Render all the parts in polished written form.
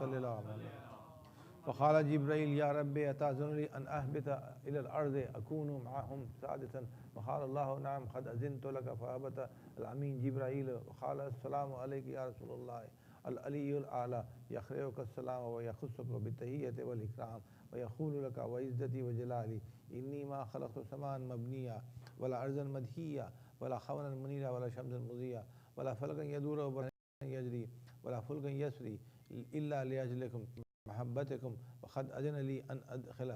सल्लल्लाहु अलैहि वसल्लम। फ़क़ाल जिब्राईल या रब्बी अताज़ुनुली अन अहबित इलल अर्ज़ अकूनु मअहुम सादिसन फ़क़ाल अल्लाहु नअम क़द अज़िनतु लक फ़अबत अल अमीन जिब्राईल फ़क़ाल अस्सलामु अलैका या रसूलल्लाह अल अलियुल आला यक़रउका अस्सलाम व यख़ुस्सुका बित्तहिय्यति वल इकराम व यक़ूलु लका व इज़्ज़ती व जलाली इन्नी मा ख़लक़तु समान मबनिया वला अर्ज़न मदहिया वला ख़मरन मुनीरा वला शम्सन मुज़िया वला फ़लकन यदूरु व यजरी वला फ़ुल्कन यसरी इल्ला लिअजलिकुम महब्बतकुम वक़द अज़िन ली अन अदख़िला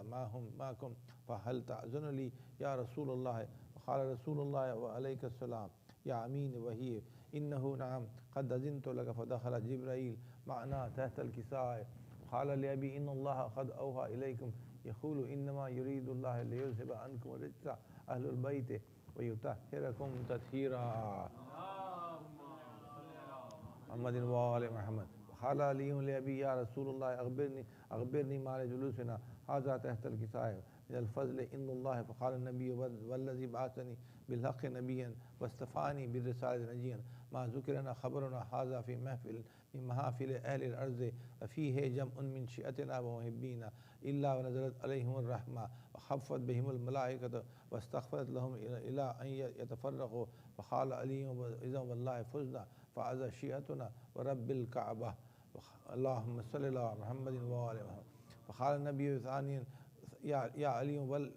माकुम फ़हल तअज़ुनु ली या रसूलल्लाह क़ाल रसूलुल्लाह व अलैकुस्सलाम या अमीन वही इन्नहु नअम क़द अज़िनतु लक फ़दख़ल जिब्राईल मअना तहतल किसाए क़ाल लिअबी इन्नल्लाह क़द औहा इलैकुम यक़ूलु इन्नमा युरीदुल्लाह लियुज़हिबा अन्कुम रिज्सा अहलुल बैत व युतहिरकुम तत्हीरा मुहम्मदिन व आले मुहम्मद क़ाल अलीयुन लिअबी या रसूलल्लाह अख़बिरनी मा जुलूसिना हाज़ा तहतल किसाए मिनल फ़ज़्ल इन्नल्लाह फ़क़ाल नबी वल्लज़ी बअसनी बिल-हक़्क़ि नबिय्यन वस्तफ़ानी बिर्रिसालति नजिय्यन मा ज़ुकिरना ख़बरुना हाज़ा फ़ी महफ़िल मिन महाफ़िल अहलिल अर्ज़ व फ़ीहि जमउन मिन शिअतिना व मुहिब्बीना इल्ला व नज़लत अलैहिमुर रहमा व ख़फ़्फ़त बिहिमुल मलाइकतु वस्तग़फ़रत लहुम इला अन यतफ़र्रक़ू फ़क़ाल अलीयुन इज़्ज़ा वल्लाहि फ़ुज़ना फ़अज़ा शिअतुना व रब्बिल कअबा अल्लाहुम्मा सल्लि अला मुहम्मदिन व आलि मुहम्मद फ़क़ाल नबी सानियन या अली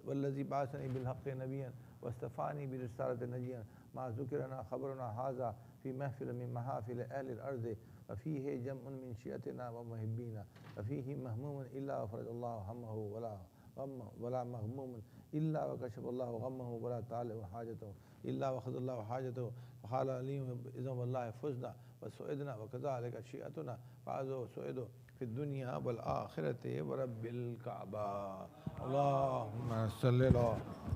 वल्लज़ी बअसनी बिल-हक़्क़ि नबिय्यन वस्तफ़ानी बिर्रिसालति नजिय्यन मा ज़ुकिरना ख़बरुना हाज़ा फ़ी महफ़िल मिन महाफ़िल अहलिल अर्ज़ व फ़ीहि जमउन मिन शिअतिना व मुहिब्बीना व फ़ीहि महमूमुन इल्ला फ़रजल्लाहु हम्महु वला महमूमुन इल्ला व कशफ़ल्लाहु गम्महु वला तालिबु हाजतहु इल्ला व क़ज़ल्लाहु हाजतहु फ़क़ाल अलीयुन इज़्ज़ा वल्लाहि फ़ुज़ना व सुइदना व कज़ालिका शिअतुना फ़अज़ा व सुइदु फ़िद दुनिया वल आखिरति व रब्बिल कअबा अल्लाहुम्मा सल्लि अला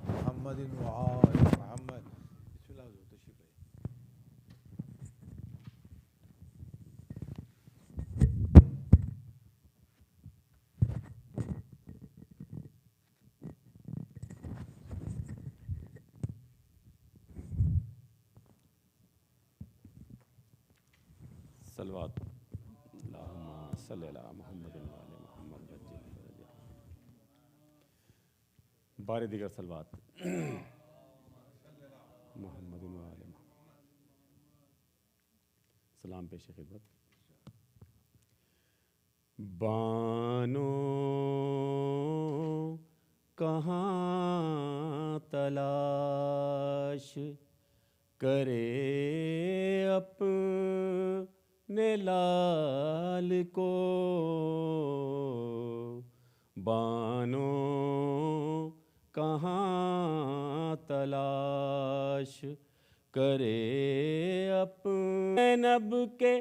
मुहम्मदिन व आलि मुहम्मद। बिस्मिल्लाह तशरीफ़ लाइए। सलवात अल्लाहुम्मा सल्लि अला मुहम्मदिन व आलि मुहम्मद बारे दिगर सलवात मुहम्मदिन व आलि मुहम्मद सलाम पेश खिदमत। बानो कहाँ तलाश करे अपने लाल को बानो कहाँ तलाश करे अपने नब के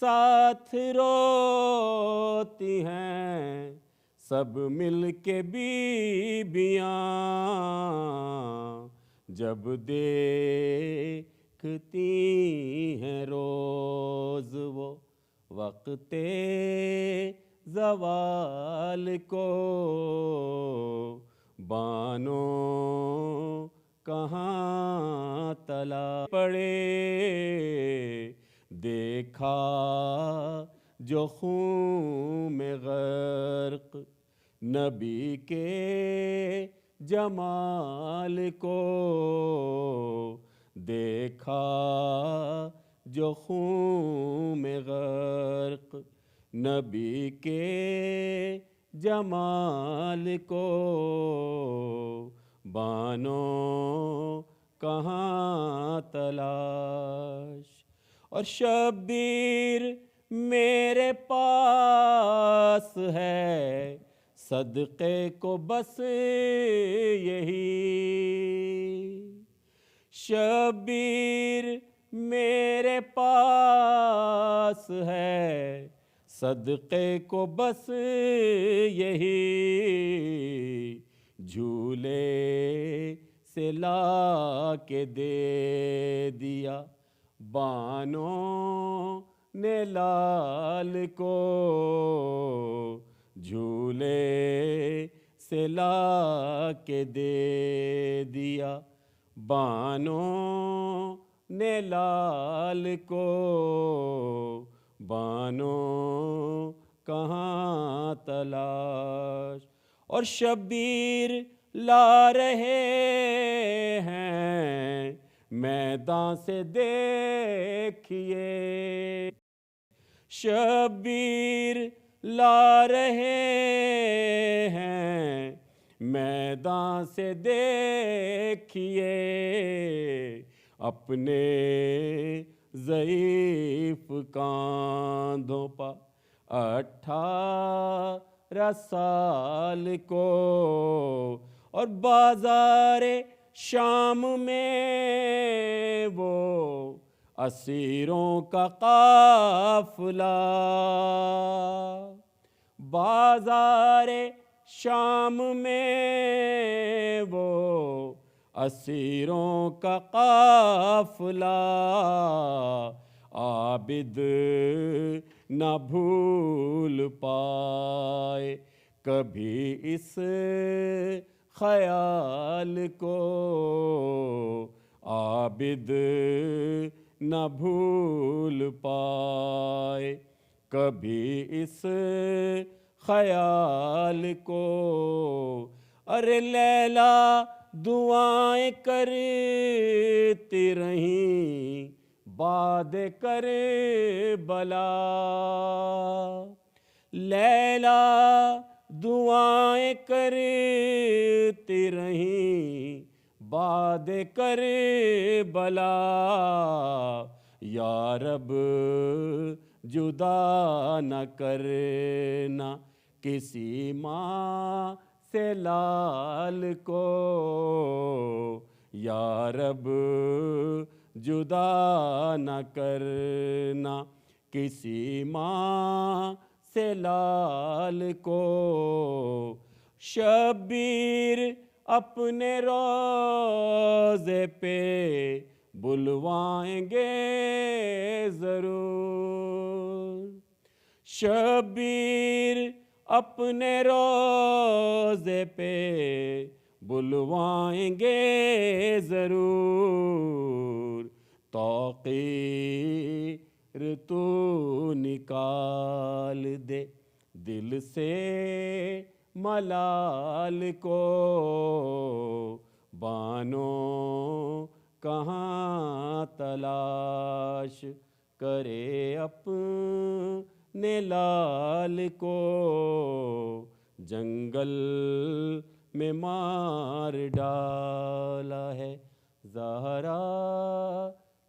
साथ रोती हैं सब मिल के बीबियाँ जब देखती हैं रोज़ वो वक़्ते ज़वाल को बानो कहाँ तला पड़े देखा जो खून में गर्क नबी के जमाल को देखा जो खून में गर्क नबी के जमाल को बानो कहाँ तलाश और शब्बीर मेरे पास है सदक़े को बस यही शब्बीर मेरे पास है सदक़े को बस यही झूले से ला के दे दिया बानों ने लाल को झूले से ला के दे दिया बानों ने लाल को बानों कहाँ तलाश। और शब्बीर ला रहे हैं मैदान से देखिए, शब्बीर ला रहे हैं मैदान से देखिए, अपने ज़ईफ़ कांधों पर 18 साल को। और बाज़ारे शाम में वो असीरों का काफ़िला, बाज़ारे शाम में वो असीरों का काफ़िला, आबिद न भूल पाए कभी इस ख़याल को, आबिद न भूल पाए कभी इस ख़याल को। अरे लैला दुआएं करती रहीं बाद कर बला, लैला दुआएं करती रहीं बाद कर बला, या रब जुदा न करना किसी माँ से लाल को, या रब जुदा न करना किसी माँ से लाल को। शब्बीर अपने रोज़े पे बुलवाएंगे ज़रूर, शब्बीर अपने रोज़े पे बुलवाएंगे ज़रूर। तौक़ीर तू निकाल दे दिल से मलाल को, बानो कहाँ तलाश करे अपने लाल को, जंगल में मार डाला है ज़हरा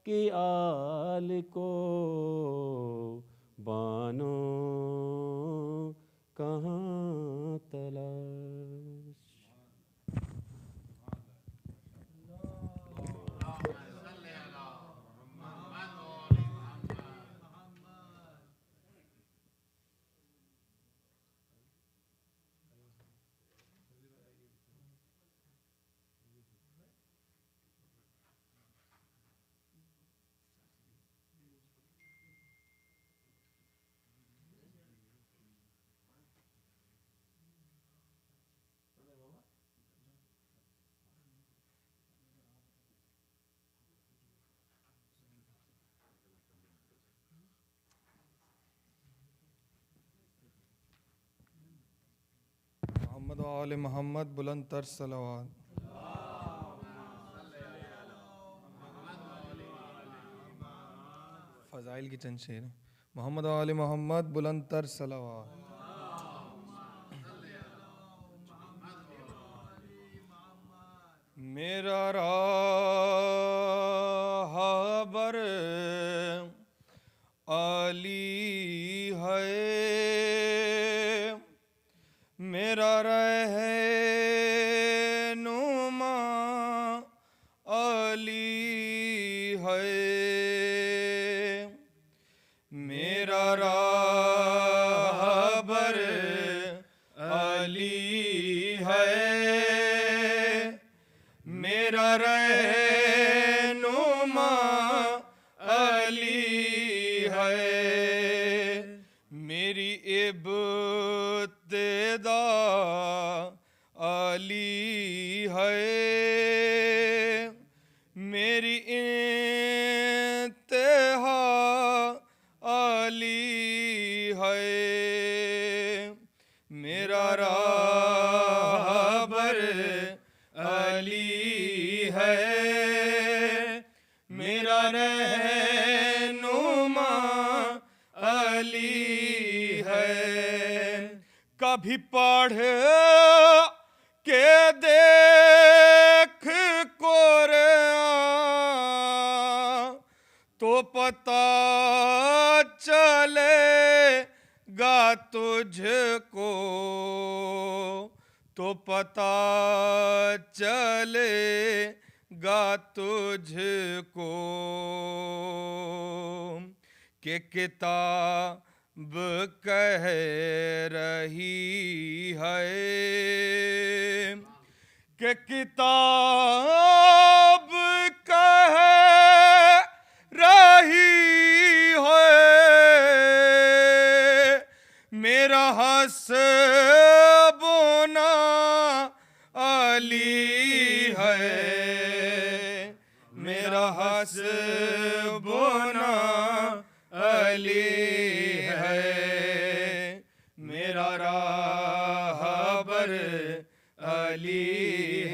की आल को, बानो कहाँ तलाश। मोहम्मद व आले मोहम्मद बुलंद तर सलावत। फ़ज़ाइल की चंद शेर। मोहम्मद व आले मोहम्मद बुलंद तर सलावत। मेरा राहबर आली है, मेरा रहनुमा आली है, मेरा राहबर आली है, मेरा रहनुमा अली है, मेरी इब्तिदा अली है, मेरी इंतहा अली है, मेरा राहबर अली है, मेरा रहनुमा अली है। कभी पढ़ के देख कुरान तो पता चलेगा तुझको, तो पता चलेगा तुझको कि किताब कह रही है, कि किताब कह रही है, मेरा हस्बुना अली है, मेरा हस्बुना अली है, मेरा राहबर अली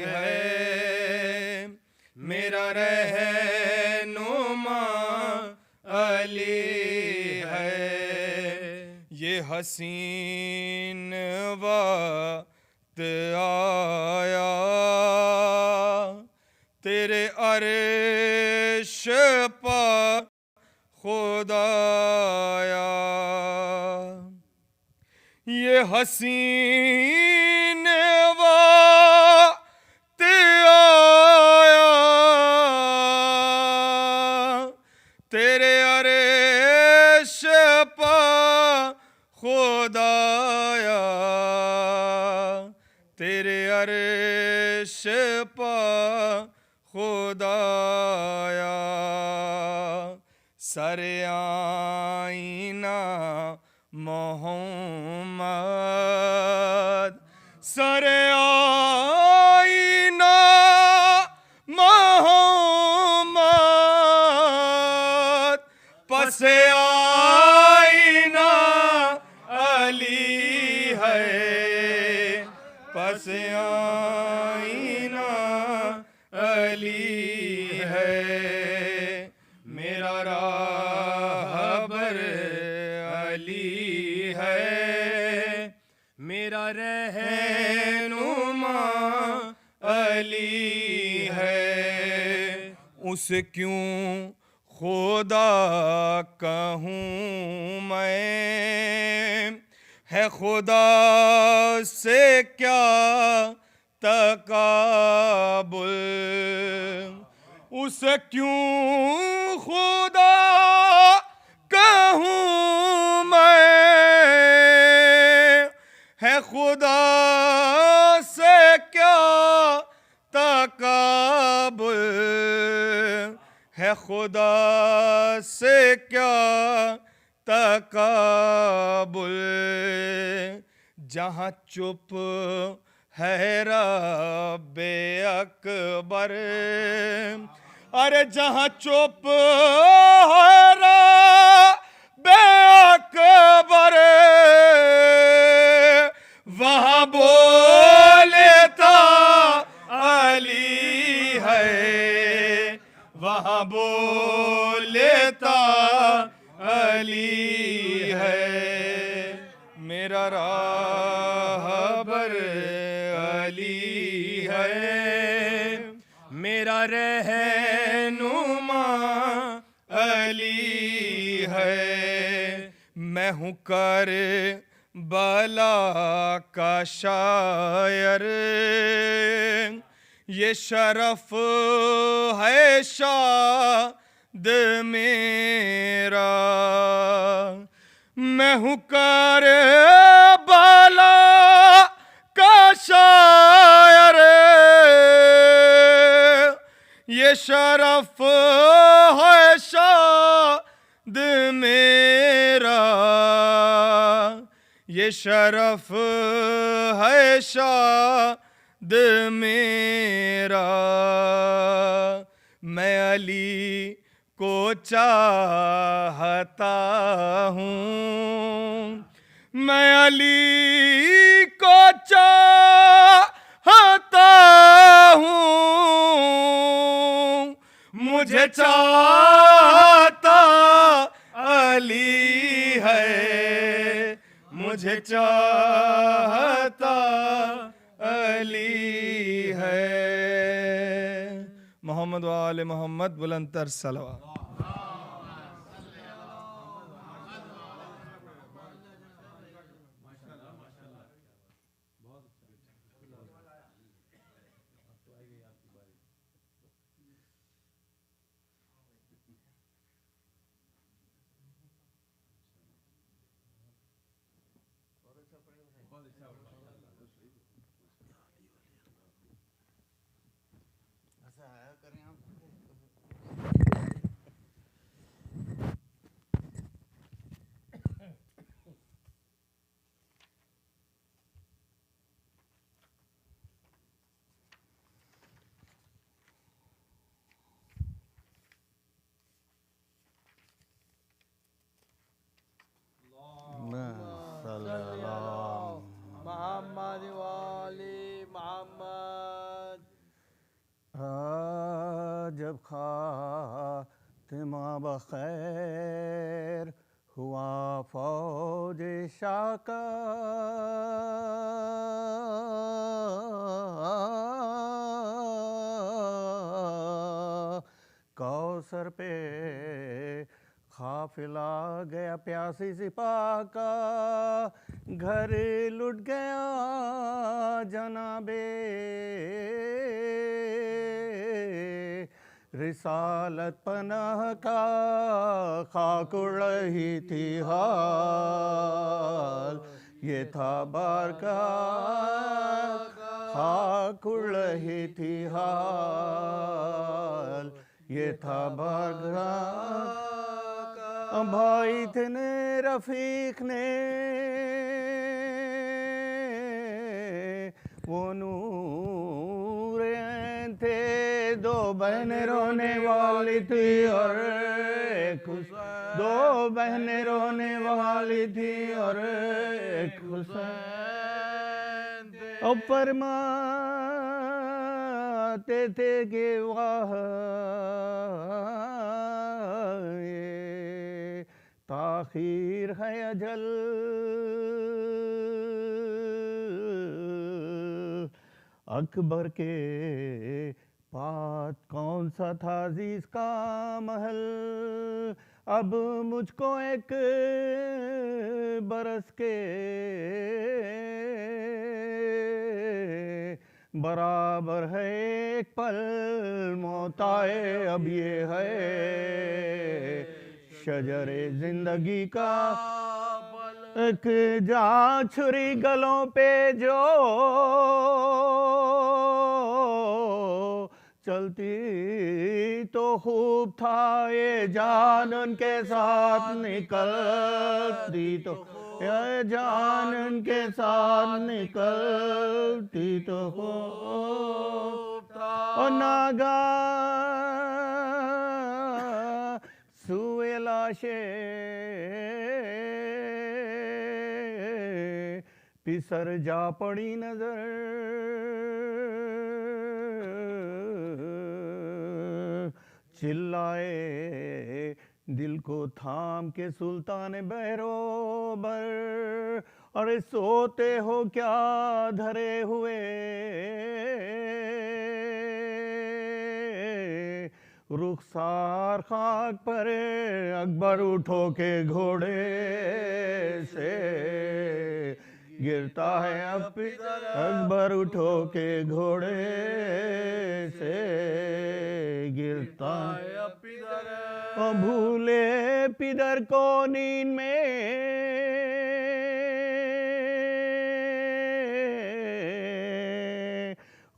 है, मेरा रहनुमा अली है। ये हसीन वक्त आया तेरे अर्श पर खुदाया, ये हसीन वक्त आया तेरे अर्श पर खुदाया, तेरे अर्श पर खुदाया। सरे आईना मोहम्मद, सरे आईना मोहम्मद, पसे आईना अली है, पसे आईना अली है, मेरा राहबर अली है, मेरा रहनुमा अली है। उसे क्यों खुदा कहूँ मैं, है खुदा से क्या तकाबुल, उसे क्यों खुदा कहूँ मैं, है खुदा से क्या तकाबुल, है खुदा से क्या तकाबुल। जहाँ चुप है रब्बे अकबर, अरे जहाँ चुप है रब्बे अकबर, वहाँ बोलता अली है, वहाँ बोलता अली है, मेरा राहबर अली है, मेरा रहनुमा अली है। मैं हूँ कर बला का शायर, ये शरफ है शाद मेरा, मैं हूँ कर बला का शायर, ये शरफ है शाद मेरा, ये शरफ है शाद मेरा। मैं अली को चाहता हूँ, मैं अली चाहता हूँ, मुझे चाहता अली है, मुझे चाहता अली है। मोहम्मद वाले मोहम्मद बुलंदतर सलवात। मोहम्मद वाले मोहम्मद। जब खातिमा बखैर हुआ फौज शाह का, कौसर पे काफिला गया प्यासी सिपाह का, घर लुट गया जनाबे रिसालत पनाह का, खाक उड़ रही थी हाल ये था बार का, खाक उड़ रही थी हाल ये था बार का। भाई थे ने रफीक ने वो नूर ऐन थे, दो बहनें रोने वाली थी और एक हुसैन, दो बहनें रोने वाली थी और एक हुसैन थे। और फरमाते थे कि वाह ताखीर है अजल, अकबर के पास कौन सा था अजीज का महल, अब मुझको एक बरस के बराबर है एक पल, मौत आए अब ये है शजरे जिंदगी का एक, जा छुरी गलों पे जो चलती तो खूब था, ये जान उनके साथ निकलती तो, ये जान उनके साथ निकलती तो खूब था। और नागा सुए लाशे पिसर जा पड़ी नजर, चिल्लाए दिल को थाम के सुल्तान बहरोबर, अरे सोते हो क्या धरे हुए, रुखसार खाक पर अकबर उठो के घोड़े से गिरता है अब, अकबर उठो के घोड़े से गिरता है अब, भूले पिदर को नींद में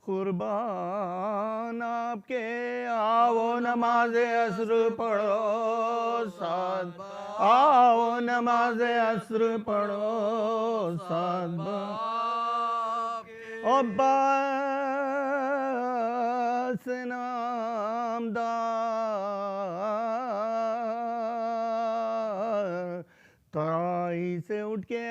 कुर्बान आपके, आओ नमाज़े अस्र पढ़ो साथ, आओ नमाज़े अस्र पढ़ो साथ, अब्बास नामदार, 23 से उठ के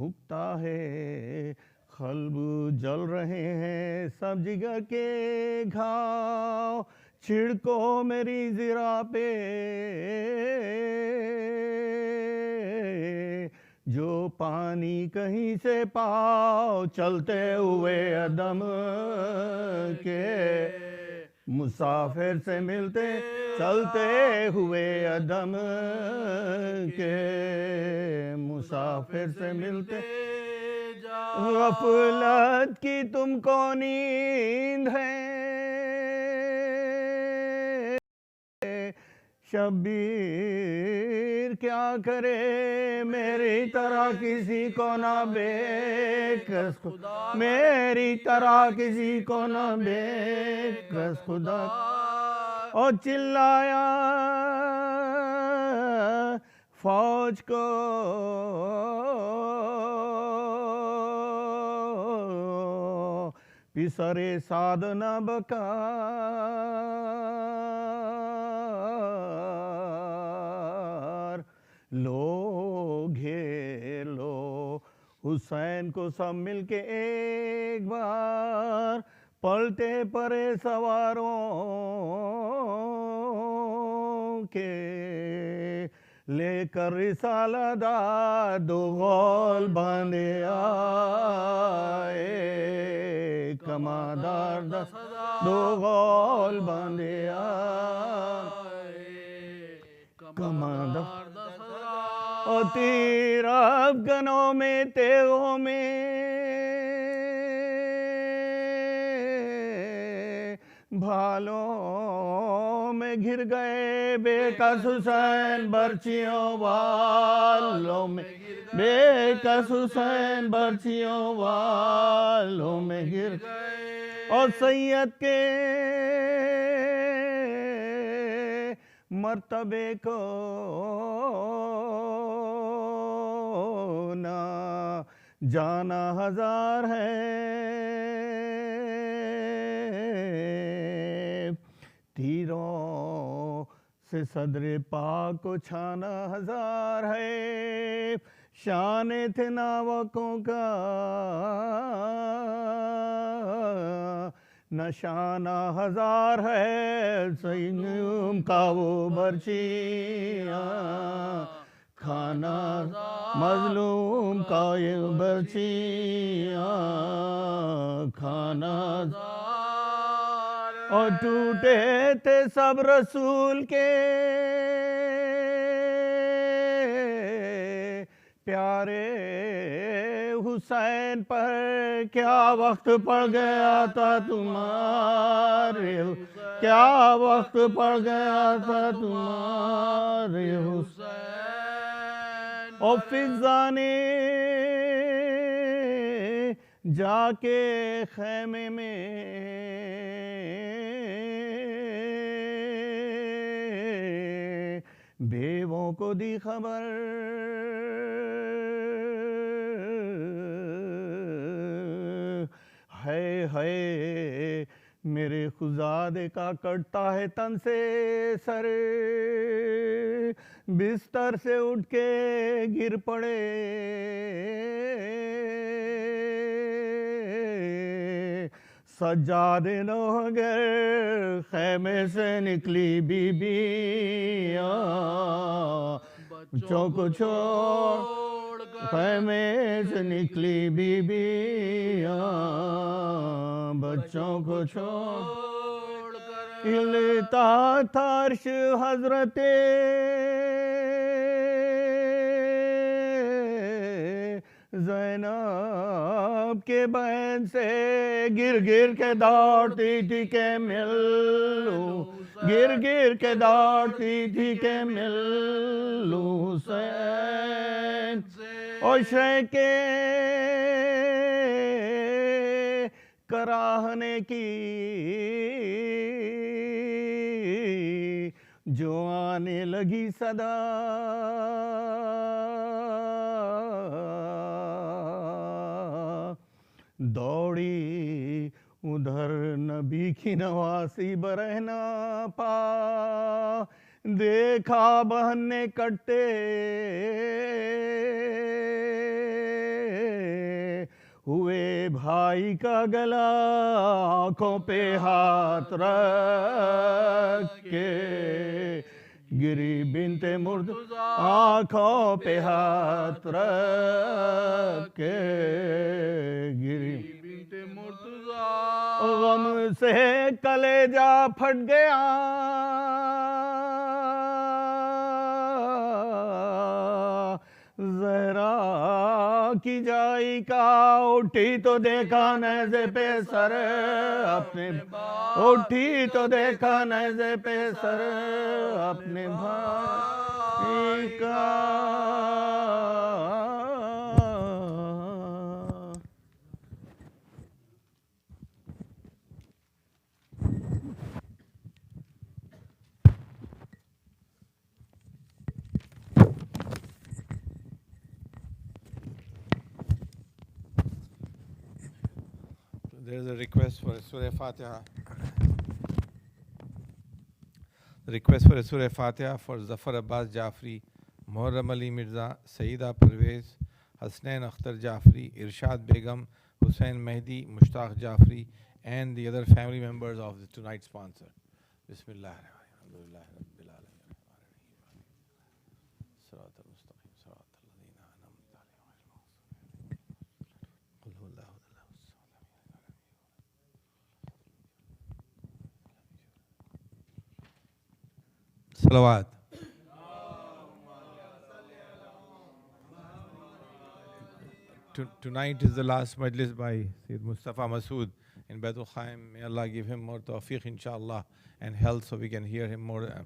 भुगता है, क़ल्ब जल रहे हैं सब जिगर के घाव, छिड़को मेरी ज़िरा पे जो पानी कहीं से पाओ, चलते हुए अदम के मुसाफिर से मिलते, चलते हुए अदम के मुसाफिर से मिलते। गफलत की तुमको नींद है, शब्बीर क्या करे मेरी तरह किसी को ना बेकस खुदा, मेरी तरह किसी को ना बेकस खुदा। और चिल्लाया फौज को पिसरे साधना बका, लो घेर लो हुसैन को सब मिलके एक बार, पलटे परे सवारों के लेकर रिसालदार दो गौल बांधे आए, कमादार दो गौल बांधे आए, कमादार और तीर अफगानों में तेगों में भालों में घिर गए, बेकस हुसैन बर्चियों वालों में, बेकस हुसैन बर्चियों वालों में गिर गए। और सैयद के मर्तबे को ना जाना हजार है, तीरों से सदरे पाक को छाना हजार है, शान थे नावकों का नशाना हजार है, सैन्यों का वो बर्चियाँ खाना, मजलूम का ये बर्चियाँ खाना। और टूटे थे सब रसूल के प्यारे हुसैन पर, क्या वक्त पड़ गया था तुम्हारे, क्या वक्त पड़ गया था तुम्हारे हुसैन। और फिजा ने जाके खैमे में बेवों को दी खबर, है मेरे खुजादे का कटता है तन से सर, बिस्तर से उठ के गिर पड़े सज्जादे नौगर, खैमे से निकली बीबियाँ बच्चों को छोड़, खैमे से निकली बीबियाँ बच्चों को छोड़, हिलता था अर्श हजरते ज़ैनब के बहन से, गिर गिर के दौड़ती थी के मिलूं, गिर गिर के दौड़ती थी के मिलूं हुसैन। और शय के कराहने की जो आने लगी सदा, दौड़ी उधर नबी की नवासी बरहना पा, देखा बहन ने कटते हुए भाई का गला आँखों पे हाथ रख के, गिरी बिनते मुर्तज़ा आँखों पे हाथ रख के, गिरी बिनते मुर्तज़ा गम से कलेजा फट गया, जहरा की जाई का उठी तो देखा नेज़े पे सर अपने, उठी तो देखा नेज़े पे सर अपने भाई का। There is a request for Surah Fatiha. The request for Surah Fatiha for Zafar Abbas Jafri, Muharram Ali Mirza, Sayyida Parvez, Hasnain Akhtar Jafri, Irshad Begum, Hussain Mehdi, Mushtaq Jafri, and the other family members of tonight's sponsor. Bismillah. Alhamdulillah Rabbil Alamin. Sirat al-Mustaqim, Sirat al-Ladina an'amta alayhim. Qul huwallahu Salawat. Tonight is the last majlis by Sayyid Mustafa Masood in Baitul Khaim. May Allah give him more tawfiq, inshallah, and health so we can hear him more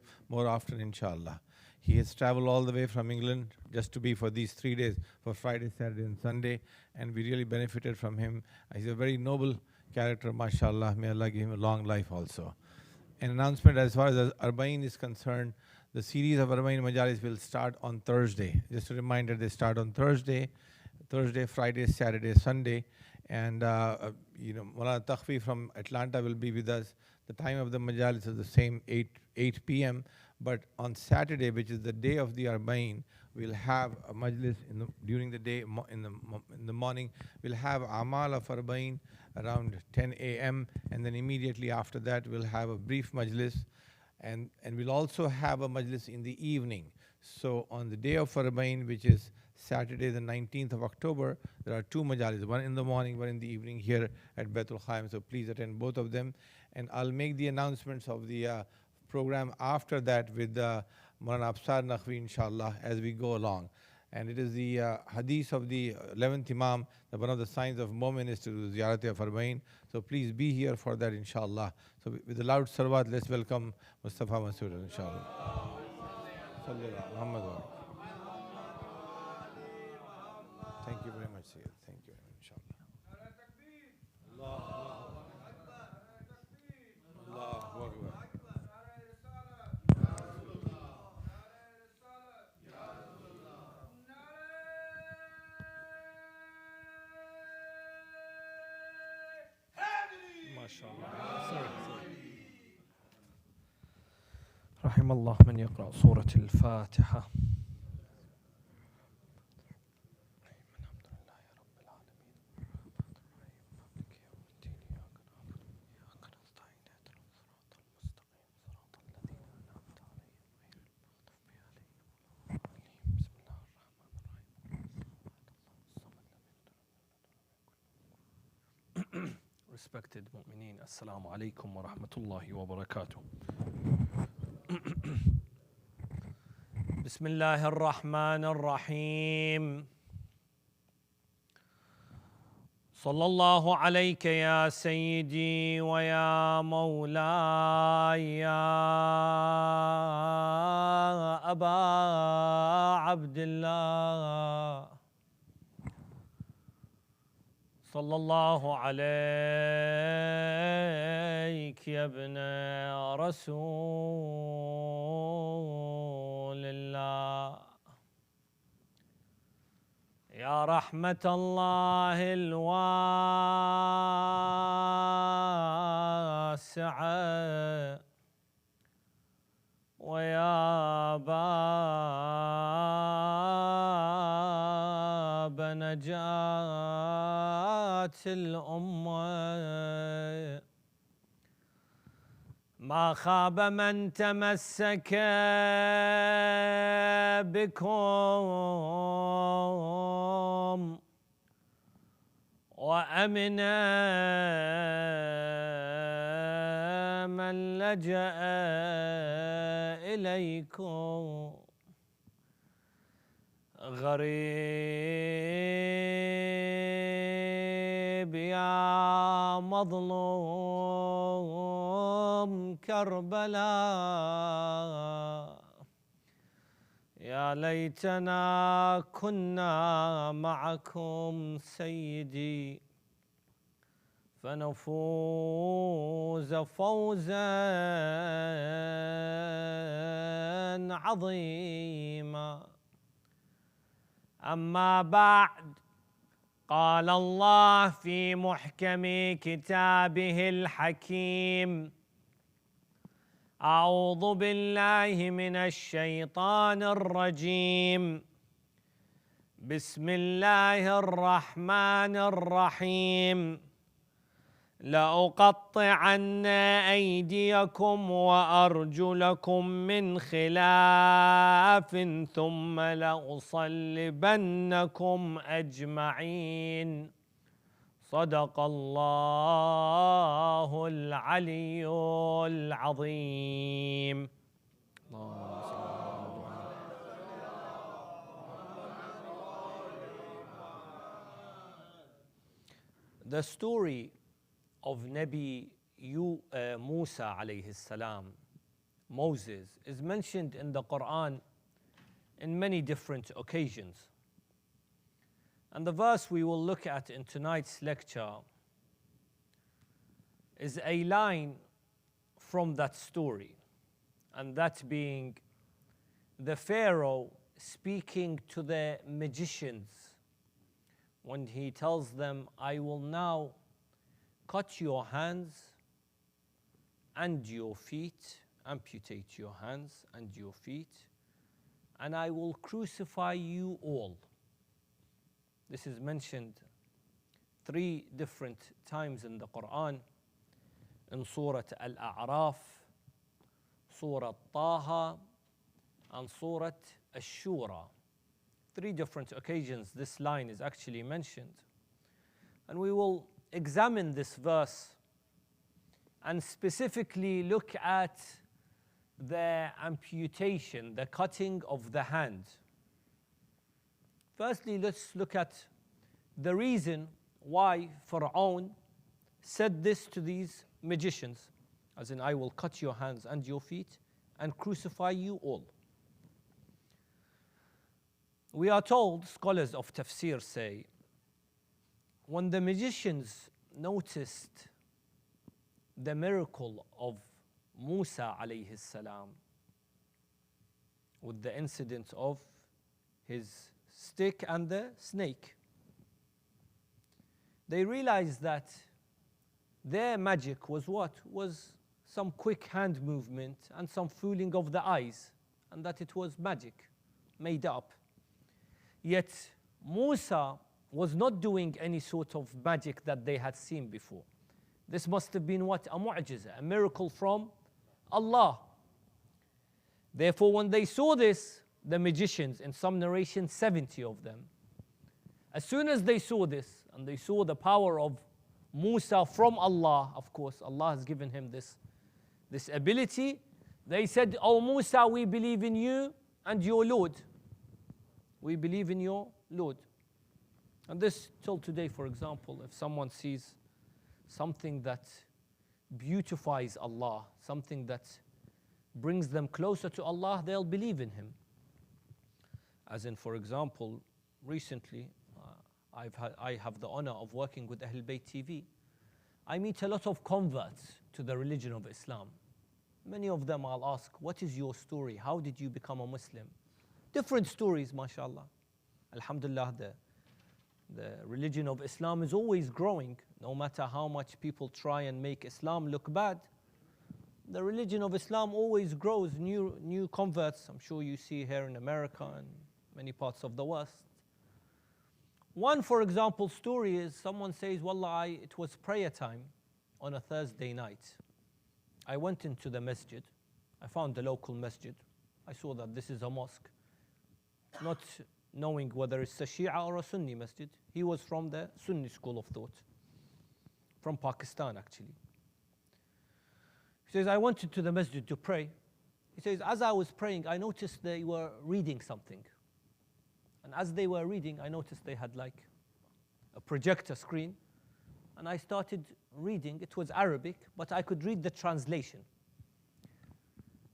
often, inshallah. He has traveled all the way from England just to be for these 3 days, for Friday, Saturday, and Sunday, and we really benefited from him. He's a very noble character, mashallah. May Allah give him a long life also. An announcement as far as Arba'in is concerned, the series of Arba'in Majalis will start on Thursday. Just a reminder, they start on Thursday, Friday, Saturday, Sunday. And, Maulana Takhfi from Atlanta will be with us. The time of the Majalis is the same, 8 p.m. But on Saturday, which is the day of the Arba'in, we'll have a Majlis during the day, in the morning. We'll have Amal of Arba'in around 10 a.m. and then immediately after that we'll have a brief Majlis, and we'll also have a Majlis in the evening. So on the day of Arba'in, which is Saturday the 19th of October, there are 2 Majalis, one in the morning, one in the evening here at Baitul Khaim. So please attend both of them. And I'll make the announcements of the program after that with Maulana Absar Naqvi, inshallah, as we go along. And it is the hadith of the 11th Imam that one of the signs of Mu'min is to do Ziyarati of Arba'in. So please be here for that, inshallah. So with a loud salawat, let's welcome Mustafa Masood, inshallah. Thank you very much, Sayyid. Thank you, inshallah. Allahu Akbar. رحم الله من يقرأ سورة الفاتحة. Respected mu'mineen, assalamu alaikum wa rahmatullahi wa barakatuh. Bismillah ar-Rahman ar-Rahim. Sallallahu alayka ya Sayyidi wa ya Mawlaya ya Aba Abdullah. صلى الله عليك يا ابن رسول الله يا رحمة الله الواسعة ويا باب نجاة أمة الأمة ما خاب من تمسك بكم وأمن من لجأ إليكم غريب يا مظلوم كربلاء يا ليتنا كنا معكم سيدي فنفوز فوزا عظيما. أما بعد، قال الله في محكم كتابه الحكيم: أعوذ بالله من الشيطان الرجيم، بسم الله الرحمن الرحيم. لأقطعن أيديكم وأرجلكم من خلاف ثم لأصلبنكم أجمعين. صدق الله العلي العظيم. The story of Nabi Musa alayhi salam, Moses, is mentioned in the Quran in many different occasions. And the verse we will look at in tonight's lecture is a line from that story, and that being the Pharaoh speaking to the magicians when he tells them, I will now cut your hands and your feet, amputate your hands and your feet, and I will crucify you all. This is mentioned 3 different times in the Quran, in Surah Al-A'raf, Surah Taha, and Surah Ash-Shura. 3 different occasions this line is actually mentioned. And we will examine this verse and specifically look at the amputation, the cutting of the hand. Firstly, let's look at the reason why Pharaoh said this to these magicians, as in, I will cut your hands and your feet and crucify you all. We are told, scholars of tafsir say, when the magicians noticed the miracle of Musa alayhi salam with the incident of his stick and the snake, they realized that their magic was what? Was some quick hand movement and some fooling of the eyes, and that it was magic, made up. Yet Musa was not doing any sort of magic that they had seen before. This must have been what? A mu'jiza, a miracle from Allah. Therefore, when they saw this, the magicians, in some narrations 70 of them, as soon as they saw this and they saw the power of Musa from Allah, of course, Allah has given him this ability, they said, Oh Musa, we believe in you and your Lord. We believe in your Lord. And this, till today, for example, if someone sees something that beautifies Allah, something that brings them closer to Allah, they'll believe in him. As in, for example, recently, I have the honor of working with Ahl Bayt TV. I meet a lot of converts to the religion of Islam. Many of them I'll ask, what is your story? How did you become a Muslim? Different stories, mashallah. Alhamdulillah, the religion of Islam is always growing. No matter how much people try and make Islam look bad, the religion of Islam always grows, new converts. I'm sure you see here in America and many parts of the West. One, for example, story is someone says, Wallah, it was prayer time on a Thursday night. I went into the masjid. I found the local masjid. I saw that this is a mosque. Not knowing whether it's a Shia or a Sunni masjid. He was from the Sunni school of thought. From Pakistan, actually. He says, I went into the masjid to pray. He says, as I was praying, I noticed they were reading something. And as they were reading, I noticed they had like a projector screen. And I started reading. It was Arabic, but I could read the translation.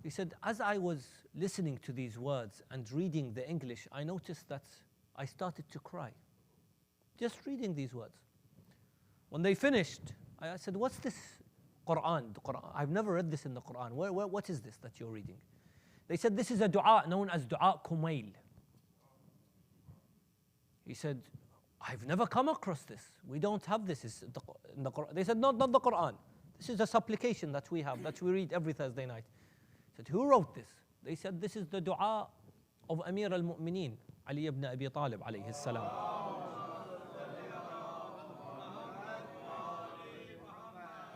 He said, as I was listening to these words and reading the English, I noticed that I started to cry. Just reading these words. When they finished, I said, what's this Quran? The Quran? I've never read this in the Quran. What is this that you're reading? They said, this is a dua known as dua Kumail. He said, I've never come across this. We don't have this in the Quran. They said, no, not the Quran. This is a supplication that we have, that we read every Thursday night. He said, who wrote this? They said, this is the dua of Amir al-Mu'mineen, Ali ibn Abi Talib alayhi salam.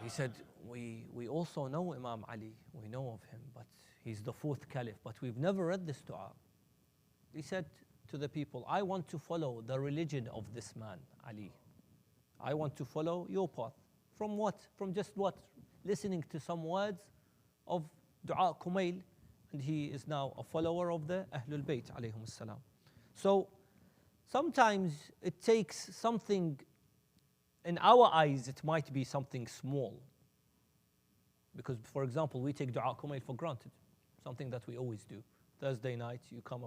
He said, we also know Imam Ali. We know of him, but he's the fourth caliph, but we've never read this dua. He said to the people, I want to follow the religion of this man, Ali. I want to follow your path. From what? From just what? Listening to some words of dua Kumail, and he is now a follower of the Ahlul Bayt alayhum salam. So sometimes it takes something, in our eyes it might be something small. Because for example, we take dua Kumail for granted, something that we always do. Thursday night, you come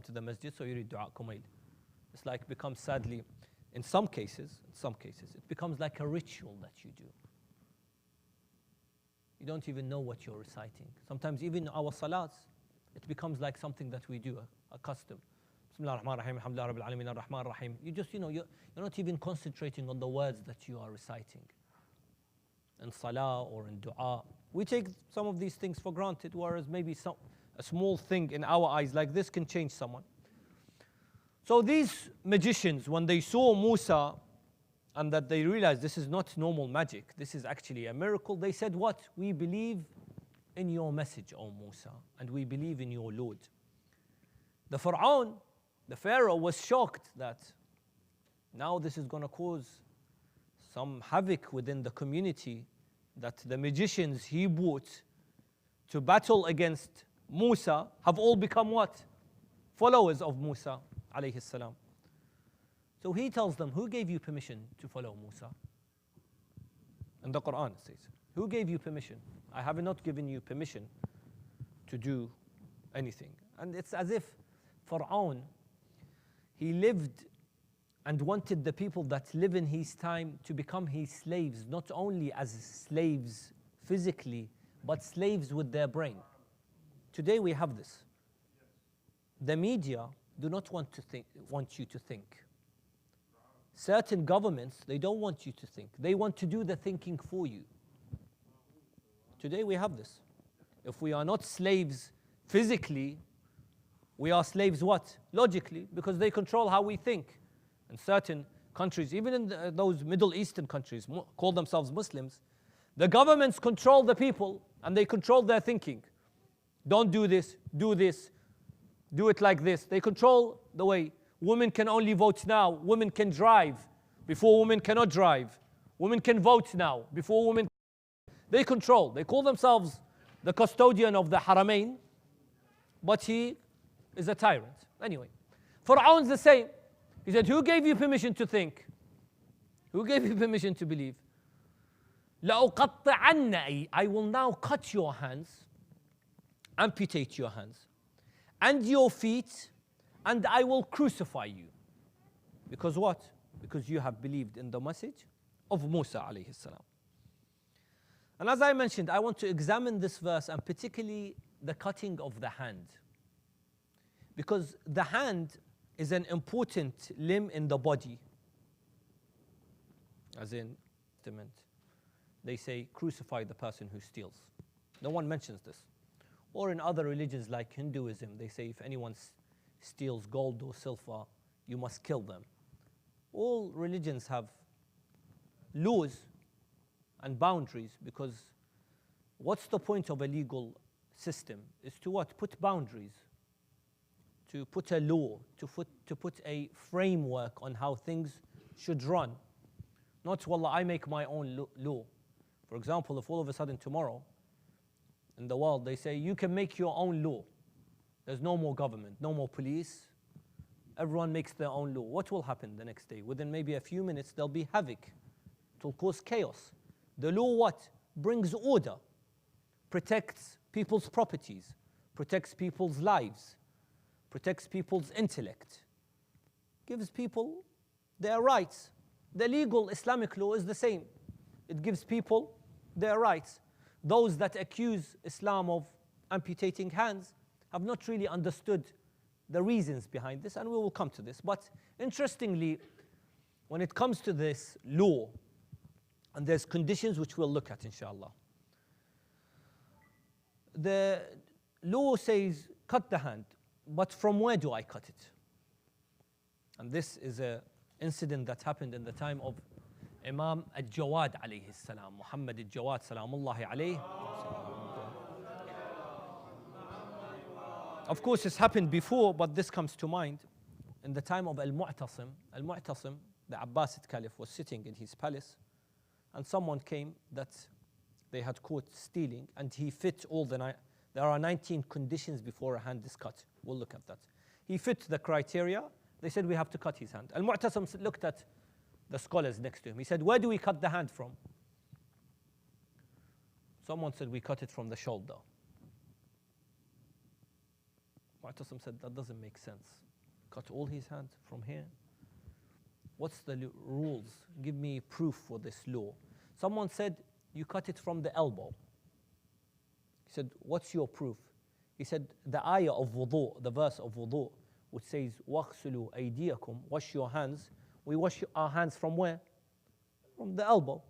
to the masjid, so you read dua Kumail. It's like becomes sadly, in some cases, it becomes like a ritual that you do. You don't even know what you're reciting. Sometimes even our salats, it becomes like something that we do, a custom. Bismillah ar-Rahman ar-Rahim, alhamdulillah rabbil alamin ar-Rahman ar-Rahim. You just, you're not even concentrating on the words that you are reciting. In salah or in dua. We take some of these things for granted, whereas maybe a small thing in our eyes like this can change someone. So these magicians, when they saw Musa, and that they realized this is not normal magic, this is actually a miracle, they said, what? We believe in your message, O Musa, and we believe in your Lord. The Pharaoh was shocked that now this is going to cause some havoc within the community, that the magicians he brought to battle against Musa have all become what? Followers of Musa alayhi salam. So he tells them, who gave you permission to follow Musa? And the Quran says, who gave you permission? I have not given you permission to do anything. And it's as if Pharaoh, he lived and wanted the people that live in his time to become his slaves, not only as slaves physically, but slaves with their brain. Today we have this. The media do not want you to think. Certain governments, they don't want you to think. They want to do the thinking for you. Today we have this. If we are not slaves physically, we are slaves what? Logically, because they control how we think. In certain countries, even in those Middle Eastern countries, call themselves Muslims, the governments control the people and they control their thinking. Don't do this, do it like this. They control the way. Women can only vote now. Women can drive. Before, women cannot drive. Women can vote now. Before, women. They control. They call themselves the custodian of the Haramain, but he is a tyrant. Anyway, Pharaoh's the same. He said, who gave you permission to think? Who gave you permission to believe? لَأُقَطِّعَنَّ I will now cut your hands, amputate your hands, and your feet, and I will crucify you. Because what? Because you have believed in the message of Musa alayhi salam. And as I mentioned, I want to examine this verse and particularly the cutting of the hand. Because the hand is an important limb in the body. As in, they say, crucify the person who steals. No one mentions this. Or in other religions like Hinduism, they say if anyone steals gold or silver, you must kill them. All religions have laws and boundaries, because what's the point of a legal system? Is to what? Put boundaries, to put a law, to put a framework on how things should run. Not, wallah, I make my own law. For example, if all of a sudden tomorrow in the world they say you can make your own law, there's no more government, no more police, everyone makes their own law, what will happen the next day? Within maybe a few minutes there'll be havoc. It will cause chaos. The law what? Brings order, protects people's properties, protects people's lives, protects people's intellect, gives people their rights. The legal Islamic law is the same. It gives people their rights. Those that accuse Islam of amputating hands have not really understood the reasons behind this, and we will come to this. But interestingly, when it comes to this law, and there's conditions which we'll look at inshallah. The law says cut the hand, but from where do I cut it? And this is an incident that happened in the time of Imam al-Jawad alayhi salam, Muhammad al-Jawad salamullahi alayhi. Of course, it's happened before, but this comes to mind. In the time of Al-Mu'tasim, the Abbasid Caliph, was sitting in his palace, and someone came that they had caught stealing, and he fit all the there are 19 conditions before a hand is cut. We'll look at that. He fit the criteria. They said, we have to cut his hand. Al-Mu'tasim looked at the scholars next to him. He said, where do we cut the hand from? Someone said, we cut it from the shoulder. Mu'tasim said, that doesn't make sense. Cut all his hand from here? What's the rules? Give me proof for this law. Someone said, you cut it from the elbow. He said, what's your proof? He said, the ayah of wudu, the verse of wudu, which says, وَاغْسُلُوا أَيْدِيَكُمْ, wash your hands. We wash our hands from where? From the elbow.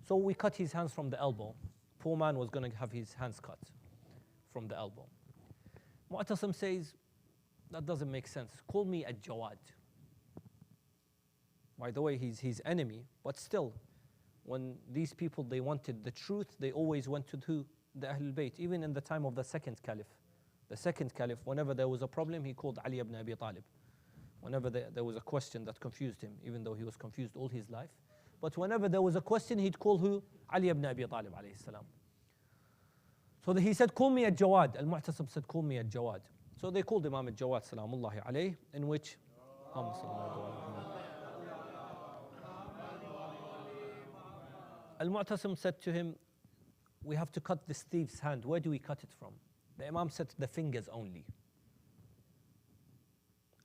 So we cut his hands from the elbow. Poor man was going to have his hands cut from the elbow. Mu'tasim says, that doesn't make sense. Call me a Jawad. By the way, he's his enemy, but still, when these people, they wanted the truth, they always went to who? The Ahlul Bayt. Even in the time of the second caliph. The second caliph, whenever there was a problem, he called Ali ibn Abi Talib. Whenever there was a question that confused him, even though he was confused all his life. But whenever there was a question, he'd call who? Ali ibn Abi Talib alayhi salam. So he said, call me a Jawad. Al-Mu'tasim said, call me a Jawad. So they called Imam al-Jawad salamullahi alayhi, in which Al-Mu'tasim said to him, we have to cut this thief's hand. Where do we cut it from? The Imam said, the fingers only.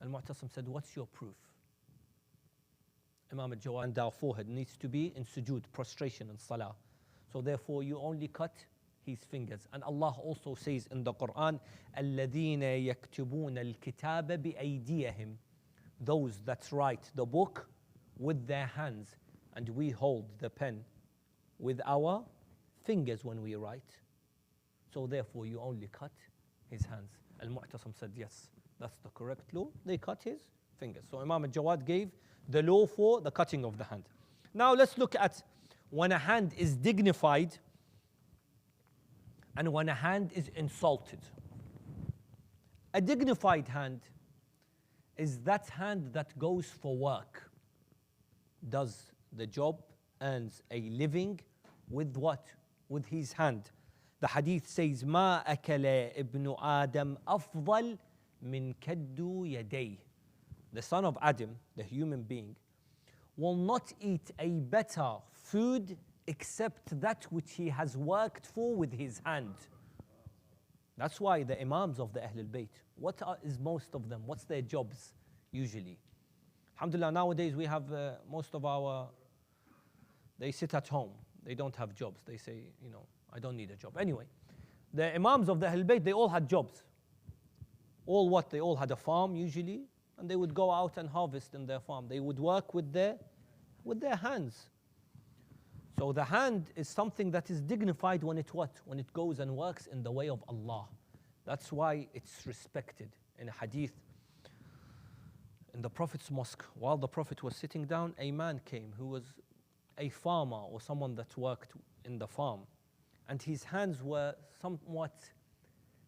Al-Mu'tasim said, what's your proof? Imam al-Jawad, and our forehead needs to be in sujood, prostration and salah. So therefore you only cut his fingers. And Allah also says in the Quran, الَّذِينَ يَكْتُبُونَ الْكِتَابَ بِأَيْدِيَهِمْ, those that write the book with their hands, and we hold the pen with our fingers when we write. So therefore you only cut his hands. Al-Mu'tasim said, yes, that's the correct law. They cut his fingers. So Imam al-Jawad gave the law for the cutting of the hand. Now let's look at when a hand is dignified and when a hand is insulted. A dignified hand is that hand that goes for work, does the job, earns a living with what? With his hand. The hadith says, ما أكل ابن آدم أفضل من كد يديه. The son of Adam, the human being, will not eat a better food except that which he has worked for with his hand. That's why the imams of the Ahlul Bayt, is most of them, what's their jobs usually? Alhamdulillah, nowadays we have most of they sit at home. They don't have jobs. They say, I don't need a job. Anyway, the imams of the Ahlul Bayt, they all had jobs. All what? They all had a farm usually, and they would go out and harvest in their farm. They would work with their hands. So the hand is something that is dignified when it what? When it goes and works in the way of Allah. That's why it's respected. In a hadith, in the Prophet's mosque, while the Prophet was sitting down, a man came who was a farmer or someone that worked in the farm. And his hands were somewhat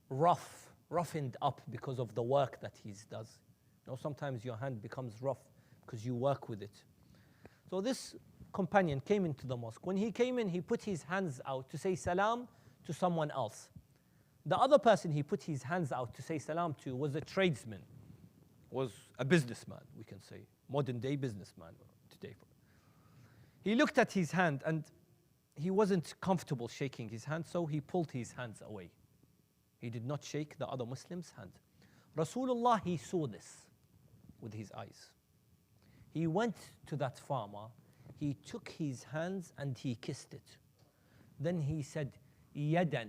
roughened up because of the work that he does. You know, sometimes your hand becomes rough because you work with it. So this companion came into the mosque. When he came in, he put his hands out to say salam to someone else. The other person he put his hands out to say salam to was a tradesman, was a businessman, we can say, modern day businessman today. He looked at his hand and he wasn't comfortable shaking his hand, so he pulled his hands away. He did not shake the other Muslim's hand. Rasulullah, he saw this with his eyes. He went to that farmer, he took his hands and he kissed it. Then he said, Yadan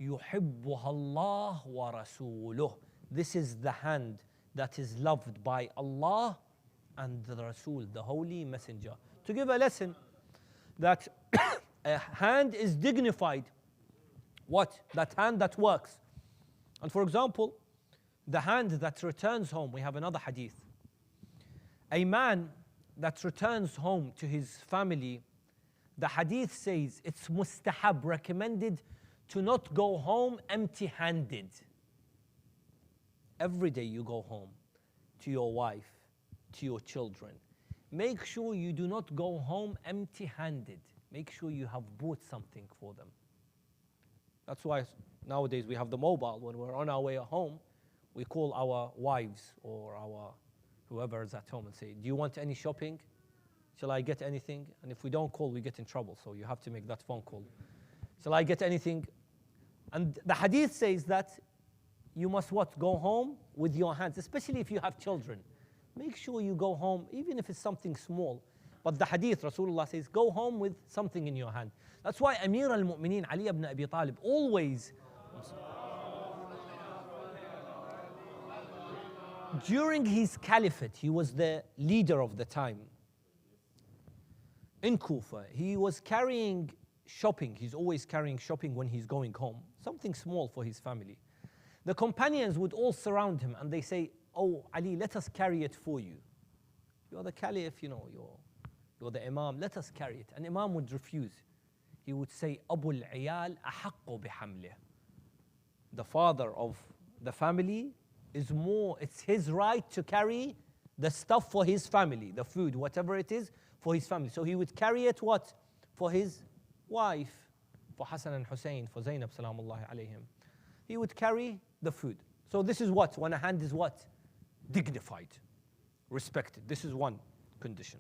yuhibbuha Allah wa rasuluh. This is the hand that is loved by Allah and the Rasul, the Holy Messenger. To give a lesson that a hand is dignified. What? That hand that works. And for example, the hand that returns home, we have another hadith. A man that returns home to his family, the hadith says it's mustahab, recommended to not go home empty-handed. Every day you go home to your wife, to your children. Make sure you do not go home empty-handed. Make sure you have bought something for them. That's why nowadays we have the mobile. When we're on our way home, we call our wives or our whoever is at home and say, do you want any shopping? Shall I get anything? And if we don't call, we get in trouble. So you have to make that phone call. Shall I get anything? And the hadith says that you must what? Go home with your hands, especially if you have children. Make sure you go home, even if it's something small. But the hadith, Rasulullah says, go home with something in your hand. That's why Amir al-Mu'mineen, Ali ibn Abi Talib, always, during his caliphate, he was the leader of the time. In Kufa, he was carrying shopping. He's always carrying shopping when he's going home. Something small for his family. The companions would all surround him and they say, oh, Ali, let us carry it for you. You're the caliph, you know, you're the imam, let us carry it. And imam would refuse. He would say, Abu al-Iyal ahaqqu bihamlih. The father of the family is more, it's his right to carry the stuff for his family, the food, whatever it is, for his family. So he would carry it what? For his wife, for Hassan and Hussein, for Zainab salamullahi alayhim. He would carry the food. So this is what? When a hand is what? Dignified, respected. This is one condition,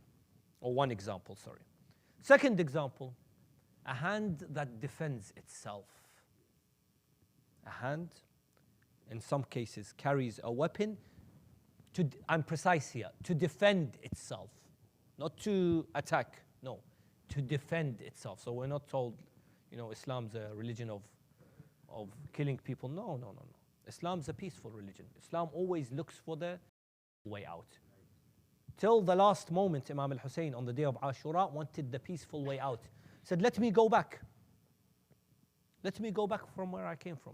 or one example, sorry. Second example, a hand that defends itself. A hand, in some cases, carries a weapon to, I'm precise here, to defend itself. Not to attack, no, to defend itself. So we're not told, you know, Islam's a religion of killing people. No. Islam's a peaceful religion. Islam always looks for the way out. Till the last moment, Imam al-Hussein on the day of Ashura wanted the peaceful way out. He said, let me go back. Let me go back from where I came from.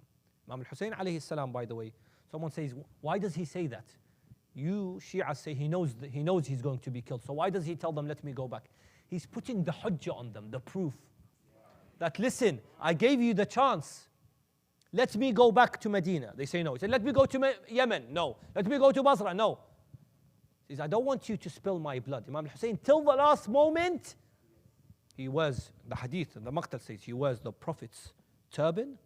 Imam al-Hussein alayhi salam, by the way, someone says, why does he say that? You Shia say he knows he's going to be killed. So why does he tell them, let me go back? He's putting the hujjah on them, the proof. That listen, I gave you the chance. Let me go back to Medina. They say no. He said, let me go to Yemen. No. Let me go to Basra. No. He says, I don't want you to spill my blood. Imam al-Hussein, till the last moment, he wears, the hadith, the maqtal says, he wears the Prophet's turban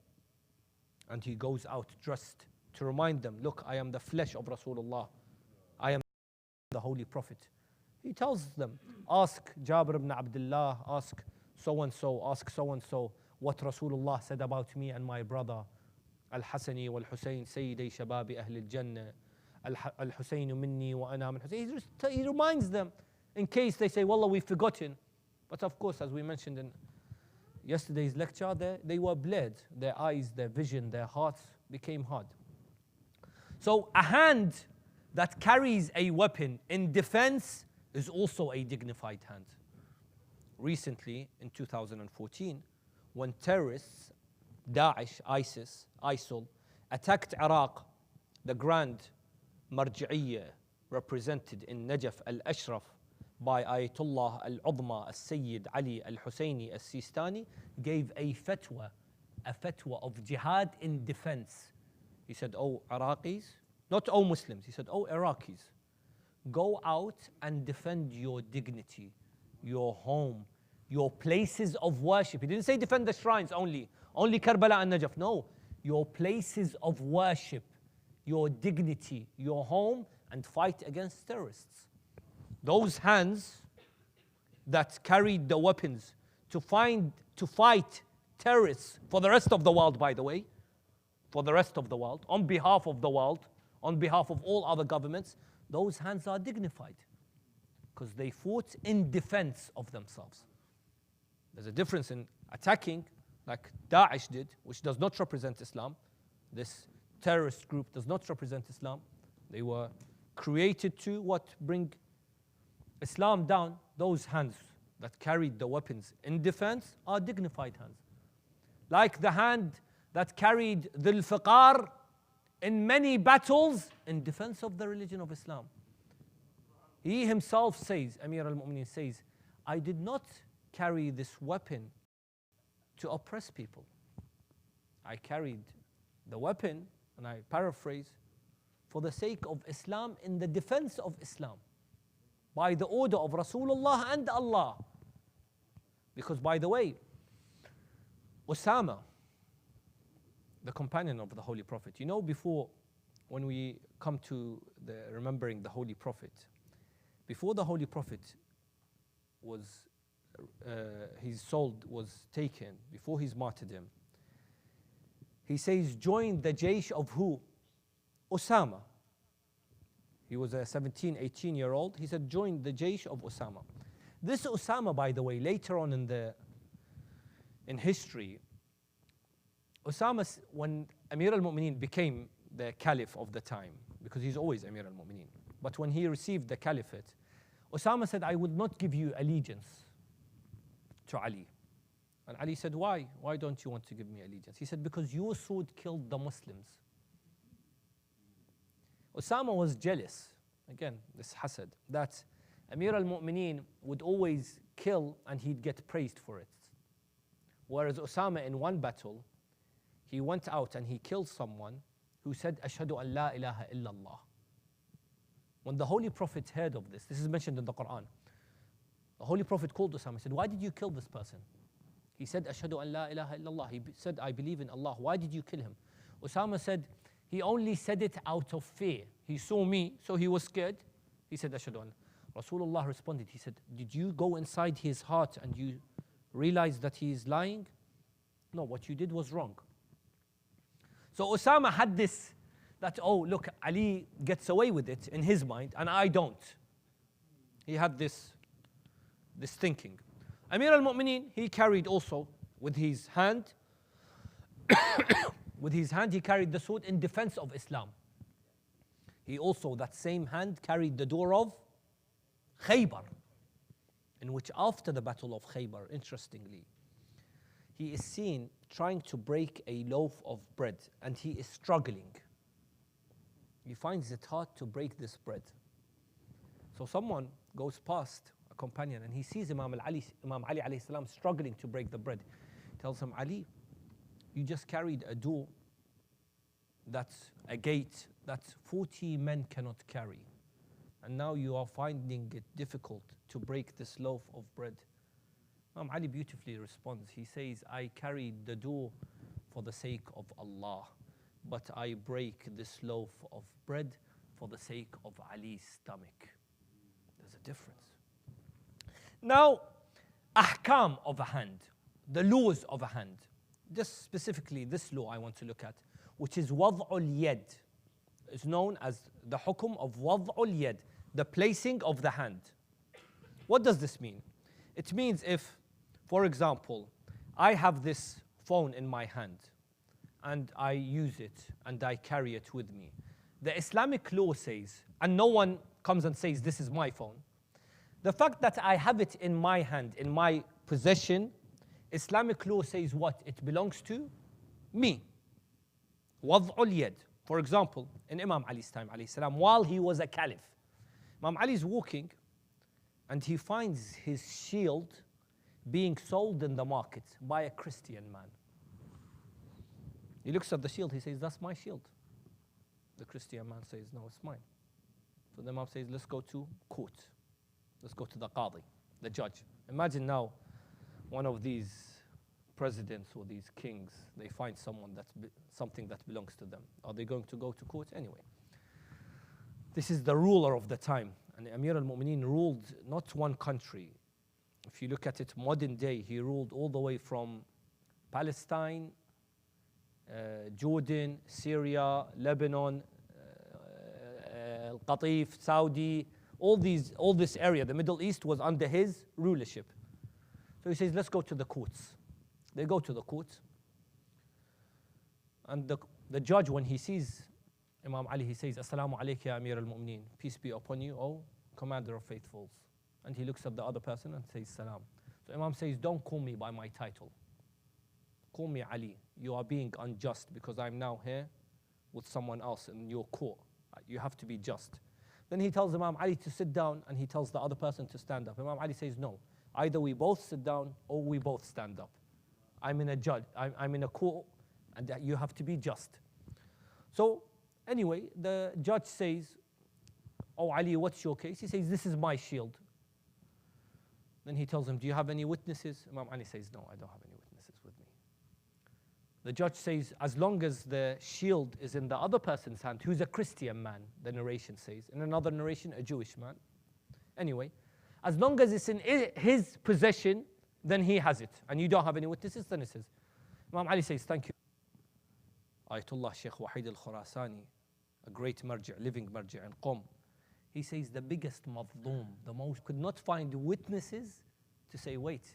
and he goes out dressed to remind them, look, I am the flesh of Rasulullah. I am the Holy Prophet. He tells them, ask Jabir ibn Abdullah, ask so-and-so, ask so-and-so what Rasulullah said about me and my brother. Al-Hasani wal-Husayn, Sayyidi Shababi Ahl al-Jannah. Al-Husaynu minni wa ana min Husayn. He reminds them in case they say, Wallah, we've forgotten. But of course, as we mentioned in yesterday's lecture, they were bled. Their eyes, their vision, their hearts became hard. So a hand that carries a weapon in defense is also a dignified hand. Recently, in 2014, when terrorists, Daesh, ISIL, attacked Iraq, the Grand Marji'iyya represented in Najaf al-Ashraf by Ayatollah al-Udma al-Sayyid Ali al-Husseini al-Sistani, gave a fatwa of jihad in defense. He said, oh Iraqis, not oh Muslims, he said, oh Iraqis, go out and defend your dignity, your home, your places of worship. He didn't say defend the shrines only Karbala and Najaf. No, your places of worship, your dignity, your home, and fight against terrorists. Those hands that carried the weapons to fight terrorists for the rest of the world, by the way, for the rest of the world, on behalf of the world, on behalf of all other governments, those hands are dignified because they fought in defense of themselves. There's a difference in attacking like Daesh did, which does not represent Islam. This terrorist group does not represent Islam. They were created to bring Islam down. Those hands that carried the weapons in defense are dignified hands. Like the hand that carried Dhul Fiqar in many battles in defense of the religion of Islam. He himself says, Amir al-Mu'mineen says, I did not carry this weapon to oppress people. I carried the weapon, and I paraphrase, for the sake of Islam, in the defense of Islam, by the order of Rasulullah and Allah. Because by the way, Osama, the companion of the Holy Prophet, you know, before, when we come to remembering the Holy Prophet, before the Holy Prophet was, his soul was taken, before his martyrdom, he says, join the Jaysh of who? Osama. He was a 17, 18-year-old. He said, join the Jaysh of Osama. This Osama, by the way, later on in history, Osama, when Amir al-Mu'mineen became the caliph of the time, because he's always Amir al-Mu'mineen, but when he received the caliphate, Osama said, I would not give you allegiance to Ali. And Ali said, why? Why don't you want to give me allegiance? He said, because your sword killed the Muslims. Osama was jealous, again, this hasad, that Amir al-Mu'mineen would always kill and he'd get praised for it. Whereas Osama, in one battle, he went out and he killed someone who said, Ashhadu an la ilaha illallah. When the Holy Prophet heard of this is mentioned in the Quran, the Holy Prophet called Osama and said, why did you kill this person? He said, Ashhadu an la ilaha illallah. He said, I believe in Allah. Why did you kill him? Osama said, he only said it out of fear. He saw me, so he was scared. He said, Ashhadu an. Rasulullah responded, he said, did you go inside his heart and you realize that he is lying? No, what you did was wrong. So Osama had this, that, oh, look, Ali gets away with it in his mind, and I don't. He had this thinking. Amir al-Mu'mineen, he carried also with his hand, he carried the sword in defense of Islam. He also, that same hand, carried the door of Khaybar, in which after the battle of Khaybar, interestingly, he is seen trying to break a loaf of bread, and he is struggling. He finds it hard to break this bread. So someone goes past, a companion, and he sees Imam Ali alayhi salam struggling to break the bread. He tells him, Ali, you just carried a door, that's a gate that 40 men cannot carry. And now you are finding it difficult to break this loaf of bread. Imam Ali beautifully responds. He says, I carried the door for the sake of Allah, but I break this loaf of bread for the sake of Ali's stomach. There's a difference. Now, ahkam of a hand, the laws of a hand. Just specifically this law I want to look at, which is wad'ul yad. It's known as the hukum of wad'ul yad, the placing of the hand. What does this mean? It means if, for example, I have this phone in my hand and I use it and I carry it with me. The Islamic law says, and no one comes and says, this is my phone. The fact that I have it in my hand, in my possession, Islamic law says what? It belongs to me. Wad'ul yad. For example, in Imam Ali's time, alayhi salam, while he was a caliph, Imam Ali is walking and he finds his shield being sold in the market by a Christian man. He looks at the shield, he says, that's my shield. The Christian man says, no, it's mine. So the Imam says, let's go to court. Let's go to the Qadi, the judge. Imagine now one of these presidents or these kings, they find something that belongs to them. Are they going to go to court? Anyway, this is the ruler of the time. And Amir al-Mu'mineen ruled not one country. If you look at it modern day, he ruled all the way from Palestine, Jordan, Syria, Lebanon, Qatif, Saudi, all this area, the Middle East was under his rulership. So he says, let's go to the courts. They go to the courts. And the judge, when he sees Imam Ali, he says, Assalamu alayka ya Amir al-Mu'mineen. Peace be upon you, O Commander of Faithfuls. And he looks at the other person and says, Salam. So Imam says, don't call me by my title. Call me Ali. You are being unjust because I'm now here with someone else in your court. You have to be just. Then he tells Imam Ali to sit down and he tells the other person to stand up. Imam Ali says, no. Either we both sit down or we both stand up. I'm in a court and you have to be just. So anyway, the judge says, oh Ali, what's your case? He says, this is my shield. Then he tells him, do you have any witnesses? Imam Ali says, no, I don't have any witnesses with me. The judge says, as long as the shield is in the other person's hand, who's a Christian man, the narration says. In another narration, a Jewish man. Anyway, as long as it's in his possession, then he has it. And you don't have any witnesses, then it says. Imam Ali says, thank you. Ayatollah Sheikh Wahid al-Khurasani, a great marji', living marji' in Qom, he says the biggest mazloom, the most, could not find witnesses to say, wait,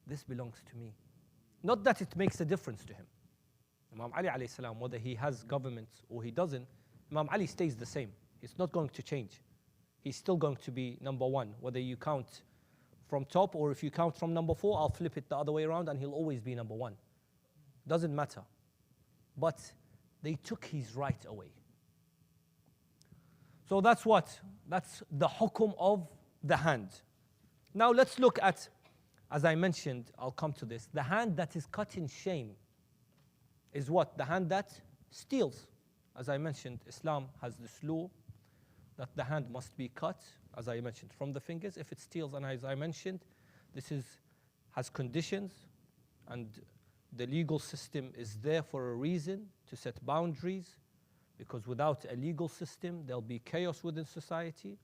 this belongs to me. Not that it makes a difference to him. Imam Ali alayhi salam, whether he has government or he doesn't, Imam Ali stays the same. He's not going to change. He's still going to be number one. Whether you count from top or if you count from number 4, I'll flip it the other way around and he'll always be number 1. Doesn't matter. But they took his right away. So that's what? That's the hukum of the hand. Now let's look at, as I mentioned, I'll come to this, the hand that is cut in shame is what? The hand that steals. As I mentioned, Islam has this law that the hand must be cut, as I mentioned, from the fingers if it steals. And as I mentioned, this has conditions, and the legal system is there for a reason, to set boundaries, because without a legal system, there'll be chaos within society.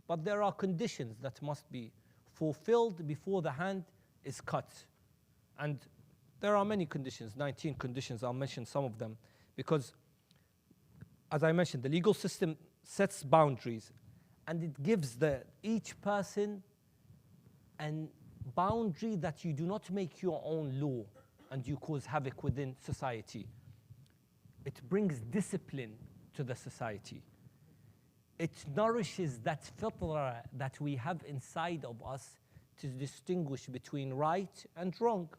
But there are conditions that must be fulfilled before the hand is cut. And there are many conditions, 19 conditions, I'll mention some of them, because as I mentioned, the legal system sets boundaries and it gives each person a boundary that you do not make your own law and you cause havoc within society. It brings discipline to the society. It nourishes that fitrah that we have inside of us to distinguish between right and wrong.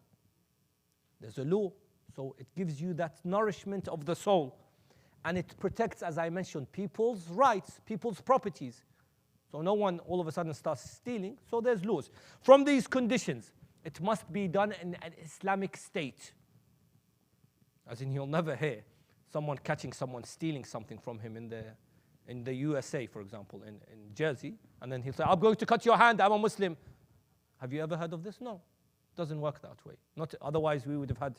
There's a law, so it gives you that nourishment of the soul. And it protects, as I mentioned, people's rights, people's properties. So no one all of a sudden starts stealing, so there's laws. From these conditions, it must be done in an Islamic state. As in, he'll never hear someone catching someone stealing something from him in the USA, for example, in Jersey, and then he'll say, I'm going to cut your hand, I'm a Muslim. Have you ever heard of this? No, it doesn't work that way. Otherwise, we would have had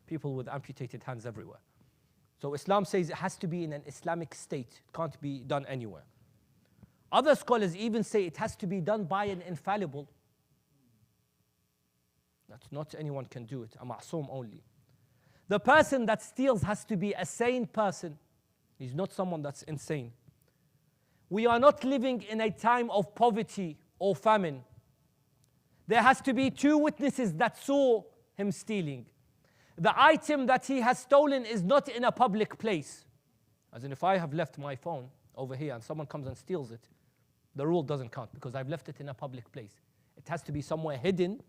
people with amputated hands everywhere. So Islam says it has to be in an Islamic state. It can't be done anywhere. Other scholars even say it has to be done by an infallible. That not anyone can do it, a ma'soom only. The person that steals has to be a sane person. He's not someone that's insane. We are not living in a time of poverty or famine. There has to be 2 witnesses that saw him stealing. The item that he has stolen is not in a public place. As in, if I have left my phone over here and someone comes and steals it, the rule doesn't count because I've left it in a public place. It has to be somewhere hidden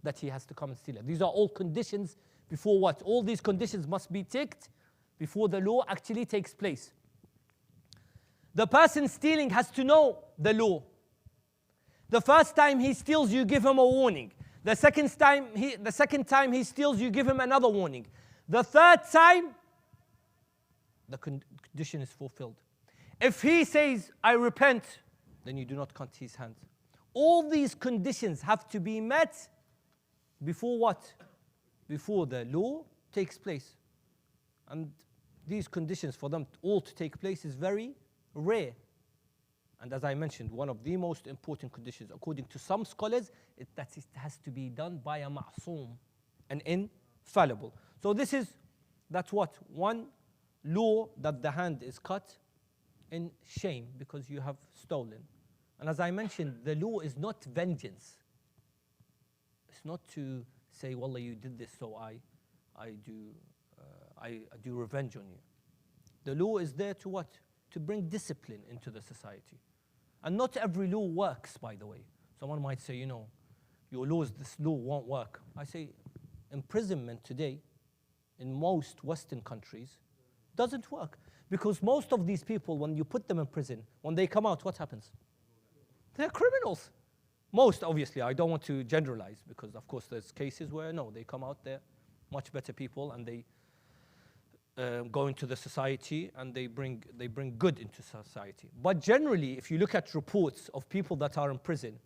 that he has to come and steal it. These are all conditions before what? All these conditions must be ticked before the law actually takes place. The person stealing has to know the law. The first time he steals, you give him a warning. The second time he steals, you give him another warning. The third time, the condition is fulfilled. If he says, I repent, then you do not cut his hands. All these conditions have to be met before what? Before the law takes place. And these conditions, for them all to take place, is very rare. And as I mentioned, one of the most important conditions, according to some scholars, that it has to be done by a ma'soom, an infallible. So that's what? One law, that the hand is cut in shame because you have stolen. And as I mentioned, the law is not vengeance. It's not to say, Wallah, you did this, so I do revenge on you. The law is there to what? To bring discipline into the society. And not every law works, by the way. Someone might say, your laws, this law won't work. I say, imprisonment today in most Western countries doesn't work. Because most of these people, when you put them in prison, when they come out, what happens? They're criminals. Most, obviously, I don't want to generalize, because of course there's cases where, no, they come out, they're much better people, and they go into the society, and they bring good into society. But generally, if you look at reports of people that are in prison,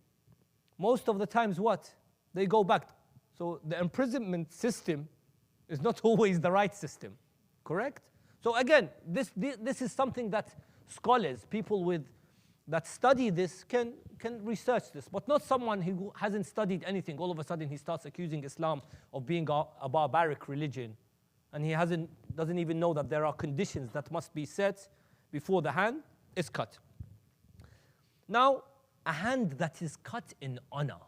most of the times what? They go back. So the imprisonment system is not always the right system, correct? So again, this is something that scholars, people that study this can research this, but not someone who hasn't studied anything. All of a sudden he starts accusing Islam of being a barbaric religion, and he doesn't even know that there are conditions that must be set before the hand is cut. Now, a hand that is cut in honor.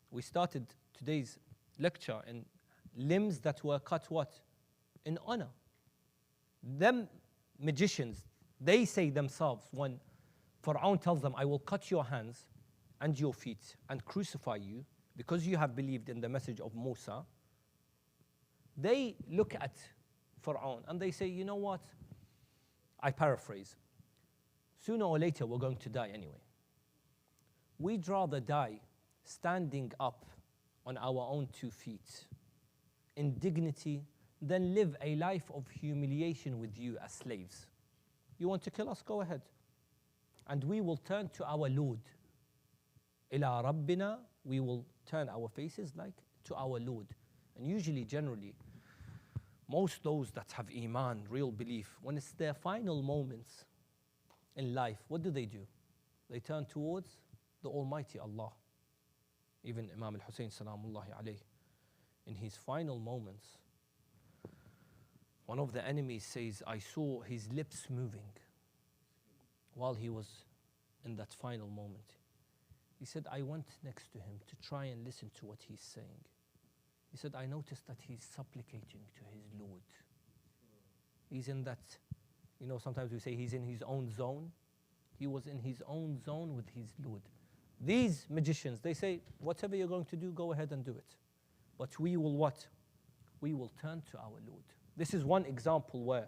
We started today's lecture in limbs that were cut what? In honor. Them magicians, they say themselves, when Pharaoh tells them, I will cut your hands and your feet and crucify you because you have believed in the message of Musa, they look at Pharaoh and they say, you know what? I paraphrase. Sooner or later, we're going to die anyway. We'd rather die standing up on our own 2 feet in dignity than live a life of humiliation with you as slaves. You want to kill us? Go ahead. And we will turn to our Lord. Ila Rabbina, we will turn our faces like to our Lord. And usually, generally, most those that have Iman, real belief, when it's their final moments in life, what do? They turn towards the Almighty Allah. Even Imam al-Hussein, salamullahi alayh, in his final moments, one of the enemies says, I saw his lips moving while he was in that final moment. He said, I went next to him to try and listen to what he's saying. He said, I noticed that he's supplicating to his Lord. He's in that, sometimes we say he's in his own zone. He was in his own zone with his Lord. These magicians, they say, whatever you're going to do, go ahead and do it. But we will what? We will turn to our Lord. This is one example where,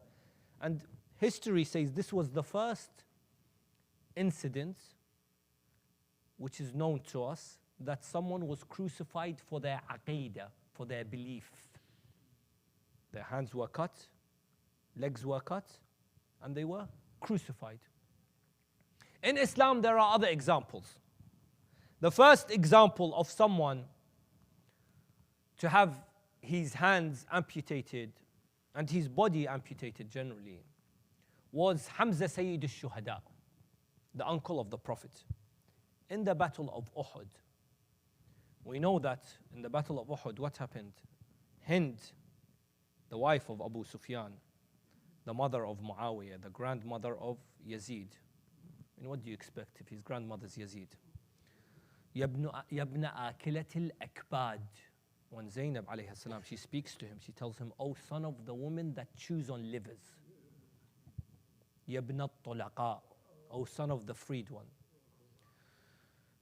and history says this was the first incident which is known to us that someone was crucified for their aqeedah, for their belief. Their hands were cut, legs were cut, and they were crucified. In Islam, there are other examples. The first example of someone to have his hands amputated and his body amputated generally was Hamza Sayyid al-Shuhada, the uncle of the Prophet. In the Battle of Uhud, we know that in the Battle of Uhud, what happened? Hind, the wife of Abu Sufyan, the mother of Muawiyah, the grandmother of Yazid. And what do you expect if his grandmother's Yazid? Yabna akilat al-akbad. When Zainab alayhi salam, she speaks to him, she tells him, O son of the women that chews on livers. Yabna al-tulaqa, O son of the freed one.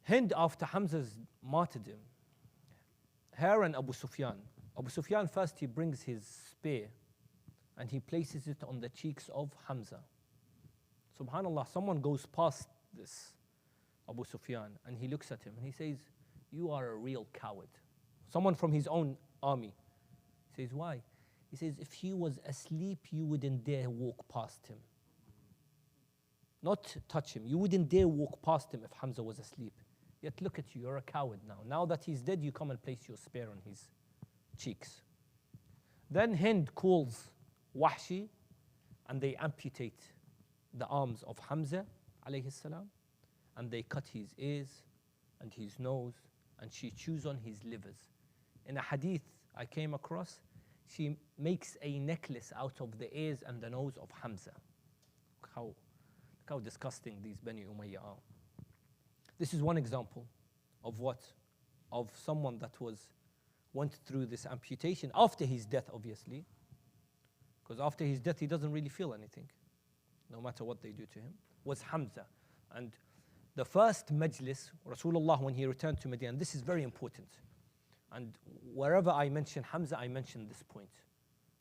Hind, after Hamza's martyrdom, her and Abu Sufyan first he brings his spear and he places it on the cheeks of Hamza. Subhanallah, someone goes past this Abu Sufyan and he looks at him and he says, "You are a real coward." Someone from his own army. He says, "Why?" He says, "If he was asleep, you wouldn't dare walk past him. Not touch him. You wouldn't dare walk past him if Hamza was asleep. Yet look at you, you're a coward now. Now that he's dead, you come and place your spear on his cheeks." Then Hind calls Wahshi and they amputate the arms of Hamza alayhi salam, and they cut his ears and his nose, and she chews on his livers. In a hadith I came across, she makes a necklace out of the ears and the nose of Hamza. Look how disgusting these Bani Umayyah are. This is one example of what? Of someone that went through this amputation after his death, obviously. Because after his death, he doesn't really feel anything, no matter what they do to him, was Hamza. And the first majlis, Rasulullah, when he returned to Medina, and this is very important. And wherever I mention Hamza, I mention this point.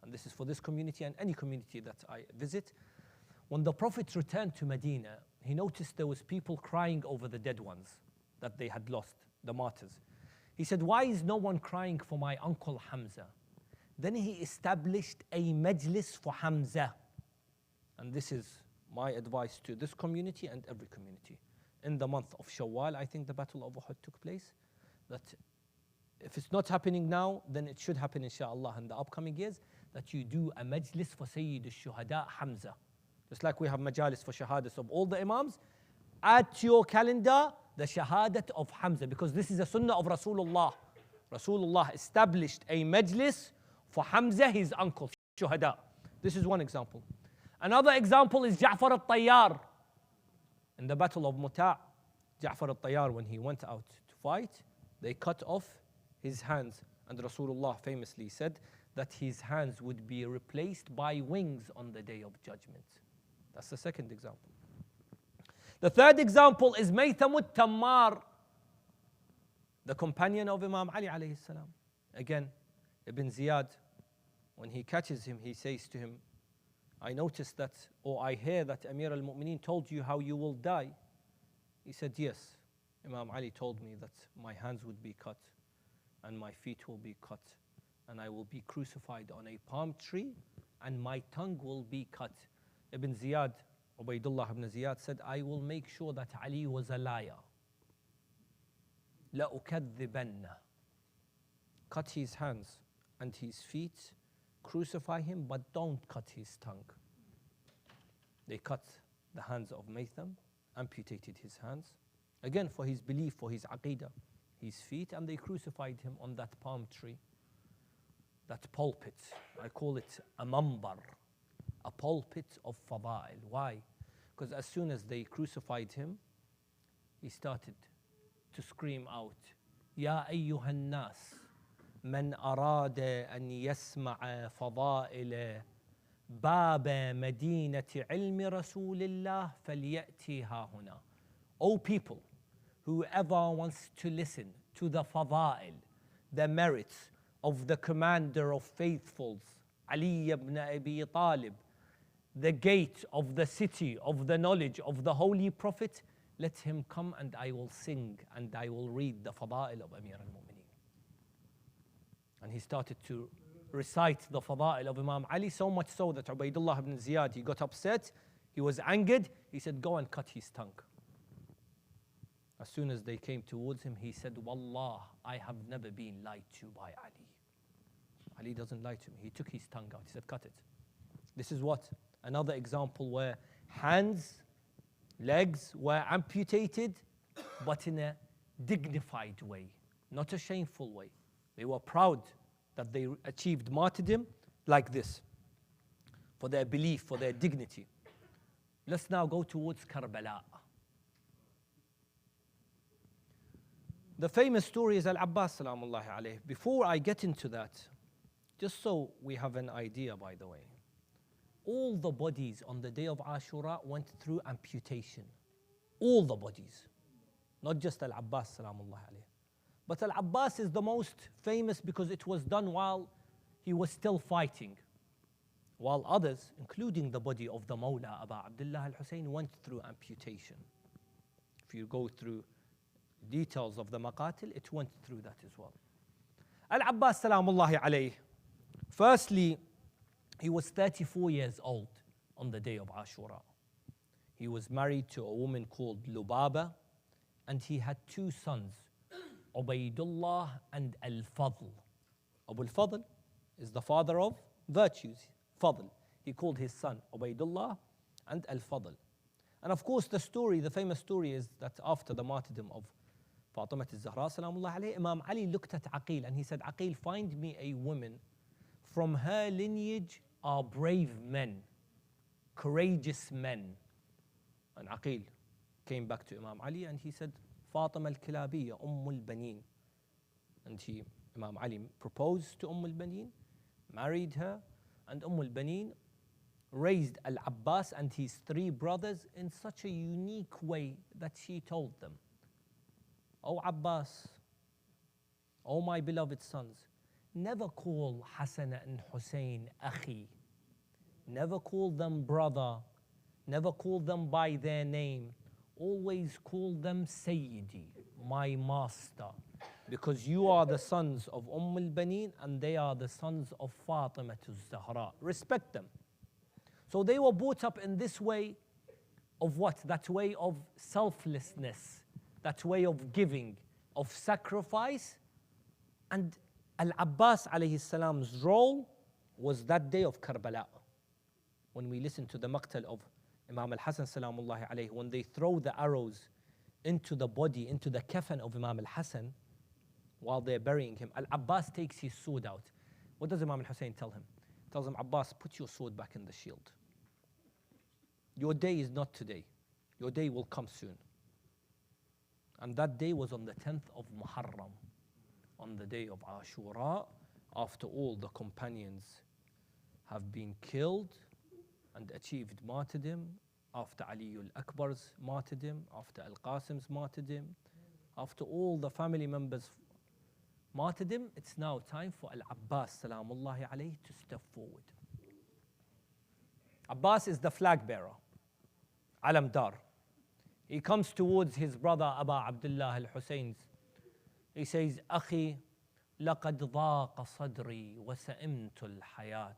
And this is for this community and any community that I visit. When the Prophet returned to Medina, he noticed there was people crying over the dead ones that they had lost, the martyrs. He said, "Why is no one crying for my uncle Hamza?" Then he established a majlis for Hamza. And this is my advice to this community and every community. In the month of Shawwal, I think the Battle of Uhud took place. That if it's not happening now, then it should happen inshallah in the upcoming years, that you do a majlis for Sayyid al-Shuhada Hamza. Just like we have majalis for shahadas of all the imams, add to your calendar the shahadat of Hamza, because this is a sunnah of Rasulullah. Rasulullah established a majlis for Hamza, his uncle, Shuhada. This is one example. Another example is Ja'far al-Tayyar. In the Battle of Muta', Ja'far al-Tayyar, when he went out to fight, they cut off his hands. And Rasulullah famously said that his hands would be replaced by wings on the Day of Judgment. That's the second example. The third example is Maytham al-Tammar, the companion of Imam Ali alayhi salam. Again, Ibn Ziyad, when he catches him, he says to him, "I noticed that, or I hear that Amir al-Mu'mineen told you how you will die." He said, "Yes, Imam Ali told me that my hands would be cut and my feet will be cut and I will be crucified on a palm tree and my tongue will be cut." Ibn Ziyad, Ubaidullah ibn Ziyad said, "I will make sure that Ali was a liar. لَأُكَذِّبَنَّ." Cut his hands and his feet, crucify him, but don't cut his tongue. They cut the hands of Maytham, amputated his hands, again for his belief, for his aqidah, his feet, and they crucified him on that palm tree, that pulpit. I call it a mambar, a pulpit of fada'il. Why? Because as soon as they crucified him, he started to scream out, "Ya ayyuhan nas, man arada an yasma'a fada'ila baba madinati ilmi rasulillah falyati ha huna." O people, whoever wants to listen to the fada'il, the merits of the commander of faithfuls, Ali ibn Abi Talib, the gate of the city of the knowledge of the Holy Prophet, let him come and I will sing and I will read the fada'il of Amir al-Mu'mineen. And he started to recite the fada'il of Imam Ali, so much so that Ubaidullah ibn Ziyad, he got upset, he was angered, he said, "Go and cut his tongue." As soon as they came towards him, he said, "Wallah, I have never been lied to by Ali. Ali doesn't lie to me." He took his tongue out, he said, "Cut it." This is what? Another example where hands, legs were amputated, but in a dignified way, not a shameful way. They were proud that they achieved martyrdom like this, for their belief, for their dignity. Let's now go towards Karbala. The famous story is Al-Abbas salamullahi alayhi. Before I get into that, just so we have an idea, by the way, all the bodies on the day of Ashura went through amputation. All the bodies, not just Al-Abbas salamullahi alayhi. But Al-Abbas is the most famous because it was done while he was still fighting. while others, including the body of the Mawla Aba Abdullah al-Hussein, went through amputation. If you go through details of the maqatil, it went through that as well. Al-Abbas salamullahi alayh, firstly, he was 34 years old on the day of Ashura. He was married to a woman called Lubaba, and he had two sons, Ubaydullah and Al-Fadl. Abu al-Fadl is the father of virtues, Fadl. He called his son Ubaydullah and Al-Fadl. And of course the story, the famous story is that after the martyrdom of Fatimah al-Zahra salamullah alayhi, Imam Ali looked at Aqil and he said, Aqil, find me a woman from her lineage are brave men, courageous men. And Aqil came back to Imam Ali and he said, Fatima al-Kilabiyya, al-Banin. And Imam Ali proposed to al-Banin, married her, and al-Banin raised Al-Abbas and his three brothers in such a unique way that she told them, O Abbas, O my beloved sons, never call Hassan and Hussein Akhi. Never call them brother. Never call them by their name. Always call them Sayyidi, my master. Because you are the sons of al-Banin and they are the sons of Fatima al-Zahra. Respect them. So they were brought up in this way of what? That way of selflessness, that way of giving, of sacrifice. And Al-Abbas alayhi salam's role was that day of Karbala. When we listen to the maqtal of Imam al-Hasan salamullahi alayhi, when they throw the arrows into the body, into the kafan of Imam al-Hasan, while they're burying him, Al-Abbas takes his sword out. What does Imam al-Hussein tell him? He tells him, Abbas, put your sword back in the shield. Your day is not today. Your day will come soon. And that day was on the 10th of Muharram, on the day of Ashura, after all the companions have been killed and achieved martyrdom, after Ali al-Akbar's martyrdom, after Al-Qasim's martyrdom, after all the family members' martyrdom, it's now time for Al-Abbas salamullahi alayhi to step forward. Abbas is the flag bearer, Alamdar. He comes towards his brother Aba Abdullah al-Hussein. He says, Akhi, لقد ضاق صدري وسئمت الحياة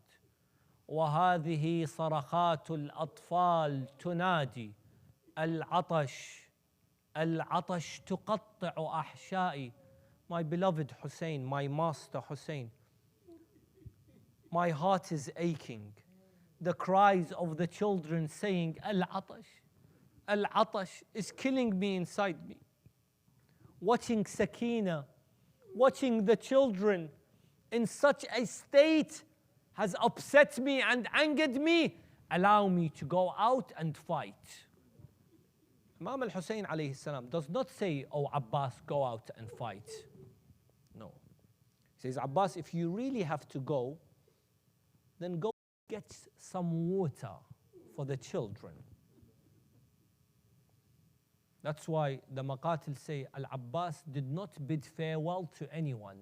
وهذه صرخات الأطفال تنادي العطش العطش تقطع أحشائي. My beloved Hussein, my master Hussein, my heart is aching. The cries of the children saying Al-Atash, Al-Atash is killing me inside me. Watching Sakina, watching the children in such a state has upset me and angered me. Allow me to go out and fight. Imam al-Hussein alayhi salam does not say, oh Abbas, go out and fight. No. He says, Abbas, if you really have to go, then go get some water for the children. That's why the Maqatil say Al-Abbas did not bid farewell to anyone.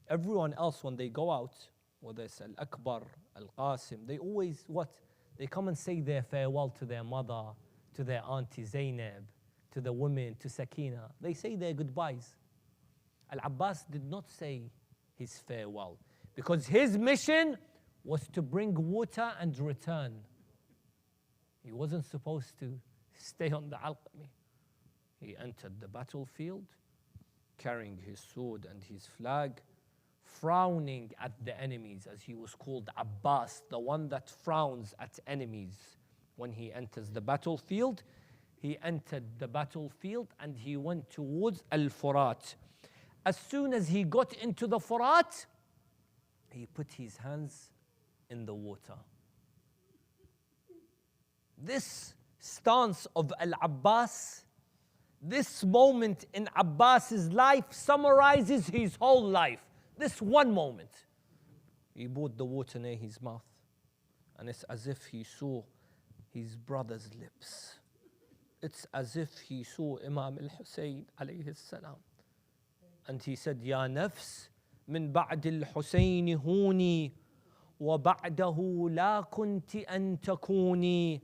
Everyone else, when they go out, whether it's Al-Akbar, Al-Qasim, they always what? They come and say their farewell to their mother, to their auntie Zainab, to the women, to Sakina. They say their goodbyes. Al-Abbas did not say his farewell because his mission was to bring water and return. He wasn't supposed to stay on the Alqami. He entered the battlefield carrying his sword and his flag, frowning at the enemies, as he was called Abbas, the one that frowns at enemies. When he enters the battlefield, he entered the battlefield and he went towards Al-Furat. As soon as he got into the Furat, he put his hands in the water. This stance of Al-Abbas, this moment in Abbas's life summarizes his whole life. This one moment. He brought the water near his mouth, and it's as if he saw his brother's lips. It's as if he saw Imam al-Hussein alayhi salam. And he said, Ya nafs, min ba'd al-Hussein huni, وبعده لا كنت أن تكوني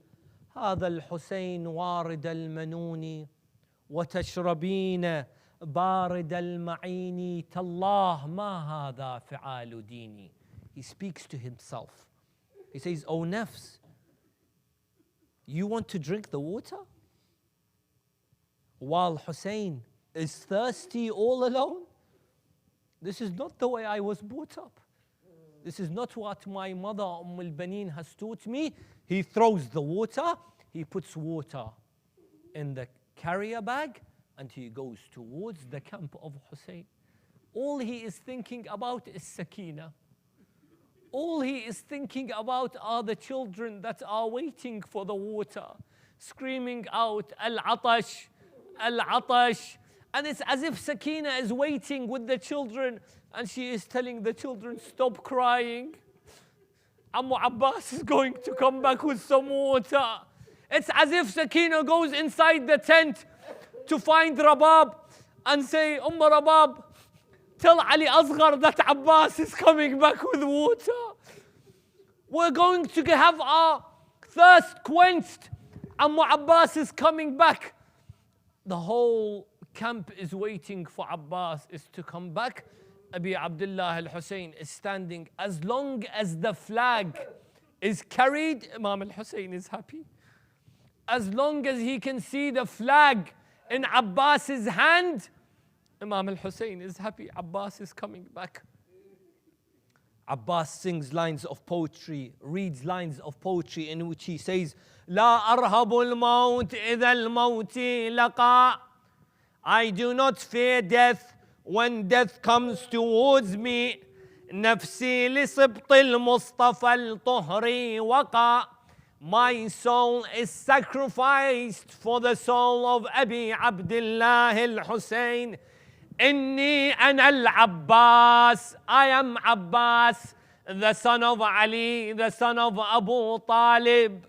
هذا الحسين وارد المنون وتشربين بارد المعين تالله ما هذا فعال ديني. He speaks to himself. He says, "O nafs, you want to drink the water? While Hussein is thirsty all alone? This is not the way I was brought up. This is not what my mother al-Banin has taught me." He throws the water, he puts water in the carrier bag, and he goes towards the camp of Hussein. All he is thinking about is Sakina. All he is thinking about are the children that are waiting for the water, screaming out, Al-Atash, Al-Atash. And it's as if Sakina is waiting with the children and she is telling the children, stop crying. Ammu Abbas is going to come back with some water. It's as if Sakina goes inside the tent to find Rabab and say, Rabab, tell Ali Asghar that Abbas is coming back with water. We're going to have our thirst quenched. Ammu Abbas is coming back. The whole camp is waiting for Abbas is to come back. Abi Abdullah al-Hussein is standing. As long as the flag is carried, Imam al-Hussein is happy. As long as he can see the flag in Abbas's hand, Imam al-Hussein is happy. Abbas is coming back. Abbas sings lines of poetry, reads lines of poetry in which he says, لا أرهب الموت إذا الموت لقى. I do not fear death when death comes towards me. نفسي لسبط المصطفى الطهري وقى. My soul is sacrificed for the soul of Abi Abdullah al-Hussein. إني أنا العباس. I am Abbas, the son of Ali, the son of Abu Talib.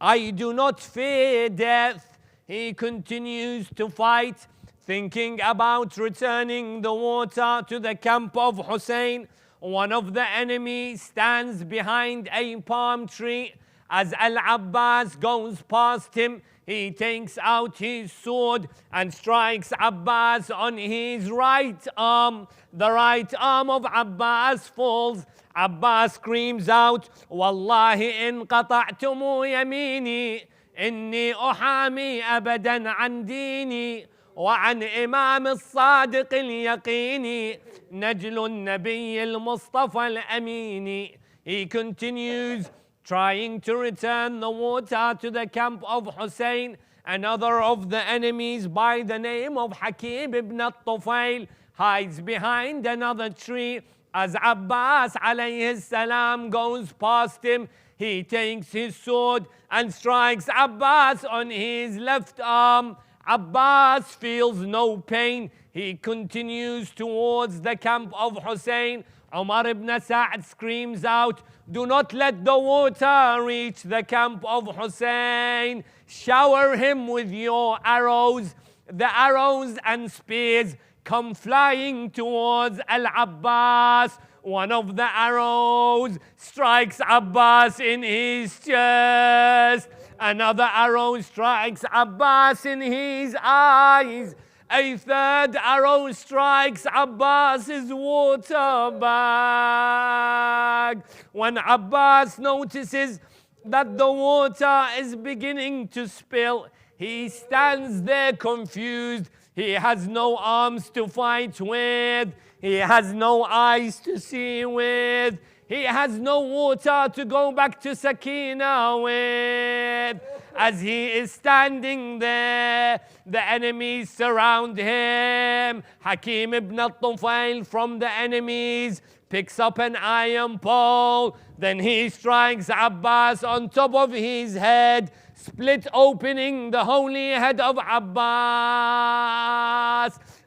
I do not fear death. He continues to fight, thinking about returning the water to the camp of Hussein. One of the enemies stands behind a palm tree. As Al-Abbas goes past him, he takes out his sword and strikes Abbas on his right arm. The right arm of Abbas falls. Abbas screams out, Wallahi in qata'tumu yamini, inni uhami abadan an dini, wa an imam al-sadiq al-yaqini, najlu al-nabiy al-mustafa al-amini. He continues trying to return the water to the camp of Hussein. Another of the enemies by the name of Hakim ibn al-Tufail hides behind another tree. As Abbas alayhi salam goes past him, he takes his sword and strikes Abbas on his left arm. Abbas feels no pain. He continues towards the camp of Hussein. Umar ibn Sa'd screams out, do not let the water reach the camp of Hussein. Shower him with your arrows. The arrows and spears come flying towards Al-Abbas. One of the arrows strikes Abbas in his chest. Another arrow strikes Abbas in his eyes. A third arrow strikes Abbas's water bag. When Abbas notices that the water is beginning to spill, he stands there confused. He has no arms to fight with. He has no eyes to see with. He has no water to go back to Sakina with. As he is standing there, the enemies surround him. Hakim ibn al-Tufail from the enemies picks up an iron pole. Then he strikes Abbas on top of his head, split opening the holy head of Abbas.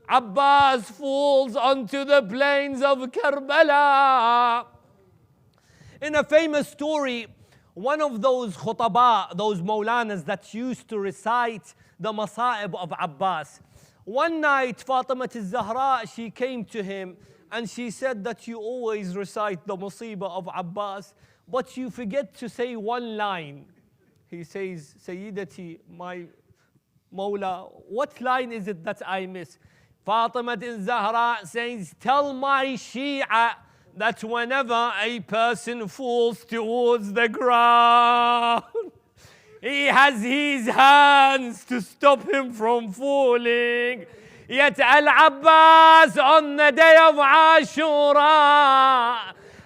Abbas falls onto the plains of Karbala. In a famous story, one of those khutaba, those maulanas that used to recite the masa'ib of Abbas. One night, Fatima al-Zahra, she came to him and she said that you always recite the musibah of Abbas, but you forget to say one line. He says, Sayyidati, my Mawla, what line is it that I miss? Fatima Zahra says, tell my Shia that whenever a person falls towards the ground, he has his hands to stop him from falling. Yet Al-Abbas on the day of Ashura,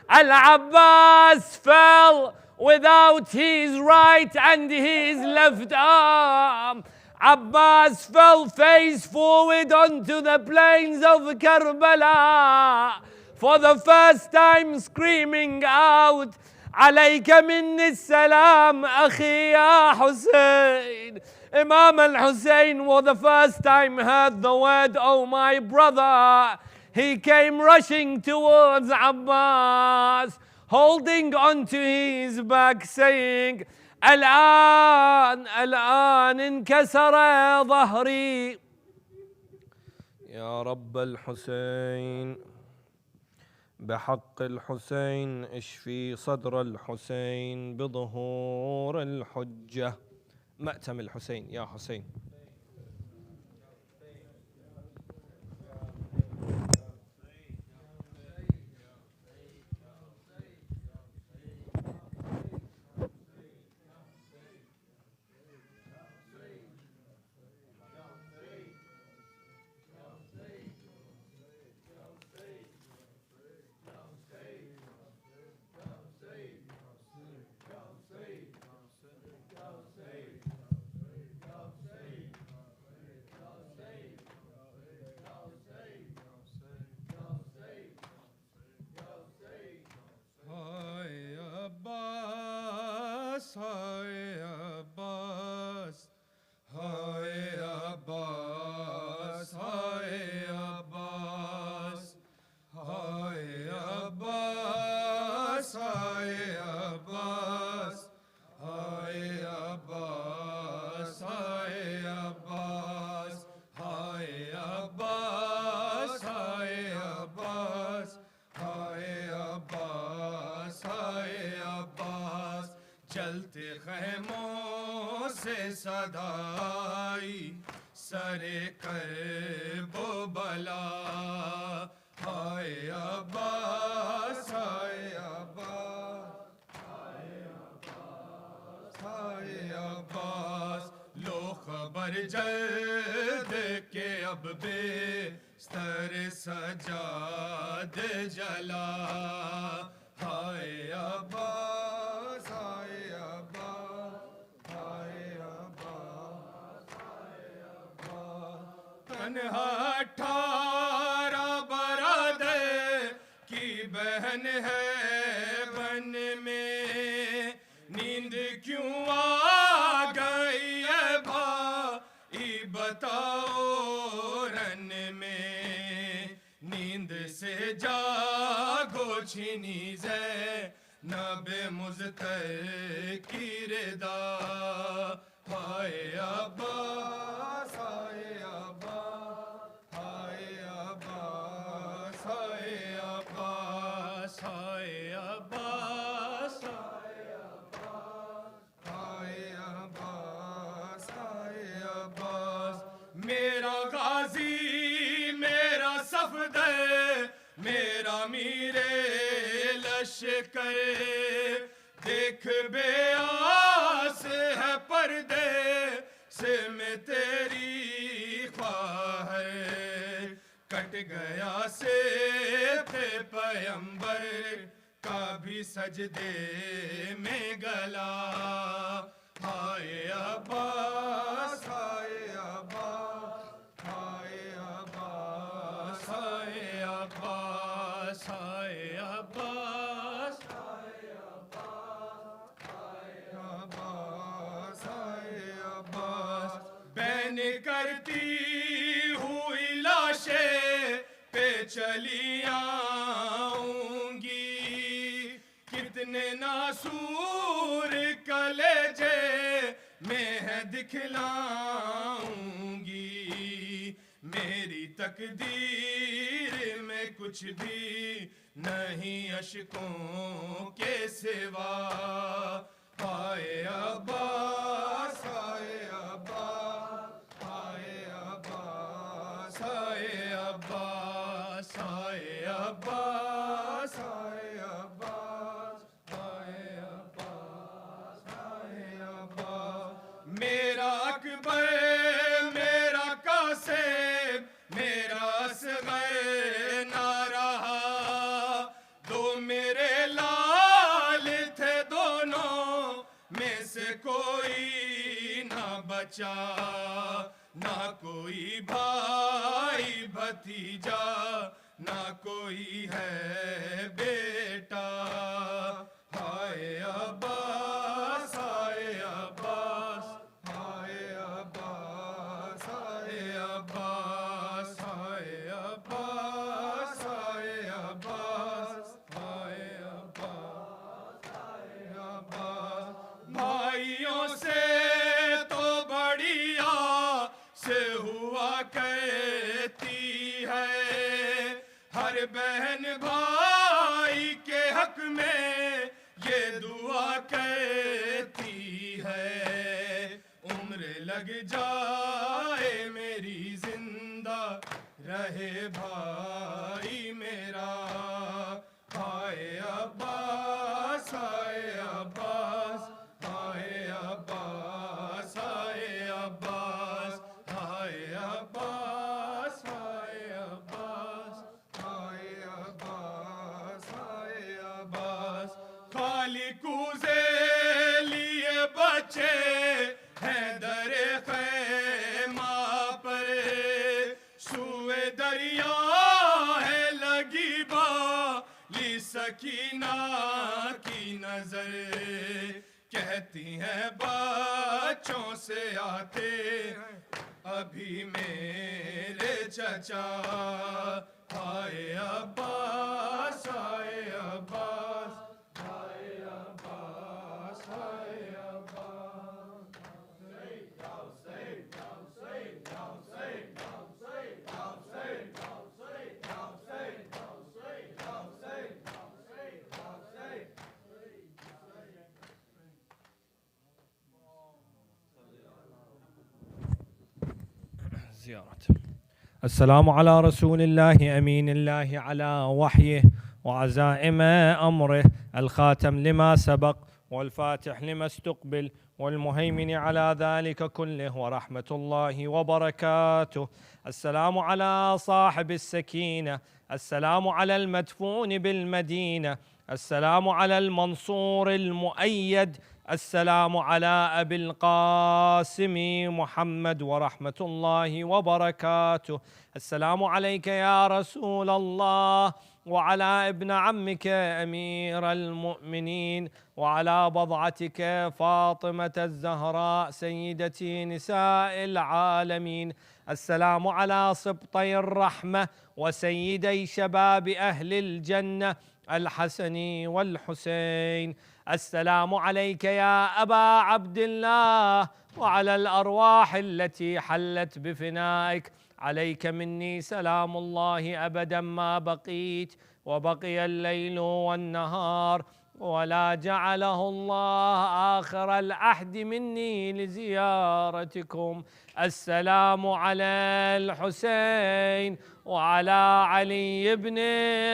Al-Abbas fell without his right and his left arm. Abbas fell face forward onto the plains of Karbala, for the first time screaming out, عليك مني السلام أخي يا حسين. Imam al-Hussein for the first time heard the word, oh my brother. He came rushing towards Abbas, holding onto his back, saying, الآن انكسر ظهري. يا رب الحسين بحق الحسين اشفي صدر الحسين بظهور الحجة. مأتم الحسين يا حسين. चलते खैमों से सदाई सरे कर बो बला हाय अब्बास हाय अब्बास हाय अब्बास लो खबर जल्द के अब बेस्तर सजाद जला हाय अब्बास हाय अब्बास हाय अब्बास हाय अब्बास तन्हा 18 बरादर की बहन है बन में नींद क्यों आ गई है भाई बताओ रन में नींद से जागो छिनी से नबे मुज़्तर की रिदा हाय अब्बास हाय अब्बास हाय अब्बास हाय अब्बास हाय अब्बास हाय अब्बास हाय अब्बास मेरा गाजी मेरा सफदर मेरा मीरे लश्कर देख बेआस है पर्दे से में तेरी ख्वाहिश कट गया से थे पैगंबर का भी सजदे में गला हाय अब्बास हाय अब्बास हाय अब्बास हाय अब्बास हाय अब्बास हाय अब्बास हाय अब्बास बैन करती हुई लाशें पे चली आऊंगी कितने नासूर कलेजे में है दिखलाऊंगी मेरी तकदीर में कुछ भी नहीं अशकों के सिवा। हाय अब्बास, हाय अब्बास, हाय अब्बास, हाय अब्बास, हाय अब्बास, हाय अब्बास, हाय अब्बास, हाय अब्बास। मेरा अकबर, मेरा कासिम, मेरा असगर ना रहा। दो मेरे लाल थे, दोनों में से कोई ना बचा। ना कोई भाई भतीजा, ना कोई है बेटा। हाय अब्बास, हाय अब्बास, हाय अब्बास, हाय अब्बास, हाय अब्बास, हाय अब्बास, हाय अब्बास, हाय अब्बास। भाइयों से तो बढ़िया से हुआ कहती है। हर बहन भाई के हक में ये दुआ कहती है। उम्र लग जाए मेरी, जिंदा रहे भाई मेरा। हाय अब्बास, हाय अब्बास, हाय अब्बास, हाय अब्बास, हाय अब्बास, हाय अब्बास, हाय अब्बास, हाय अब्बास। खालिकू से लिए बच्चे हैं दरे खैमा पर। सुए दरिया है लगी बाली सकीना की नजर। कहती हैं बच्चों से आते अभी मेरे चचा। हाय अब्बास, हाय अब्बास, हाय अब्बास, हाय अब्बास। السلام على رسول الله أمين الله على وحيه وعزائم أمره، الخاتم لما سبق والفاتح لما استقبل والمهيمن على ذلك كله ورحمة الله وبركاته. السلام على صاحب السكينة، السلام على المدفون بالمدينة، السلام على المنصور المؤيد، السلام على أبي القاسم محمد ورحمة الله وبركاته. السلام عليك يا رسول الله، وعلى ابن عمك أمير المؤمنين، وعلى بضعتك فاطمة الزهراء سيدة نساء العالمين. السلام على سبطي الرحمة وسيدي شباب أهل الجنة الحسن والحسين. السلام عليك يا أبا عبد الله، وعلى الأرواح التي حلت بفنائك. عليك مني سلام الله أبدا ما بقيت، وبقي الليل والنهار، ولا جعله الله آخر العهد مني لزيارتكم. السلام على الحسين، وعلى علي بن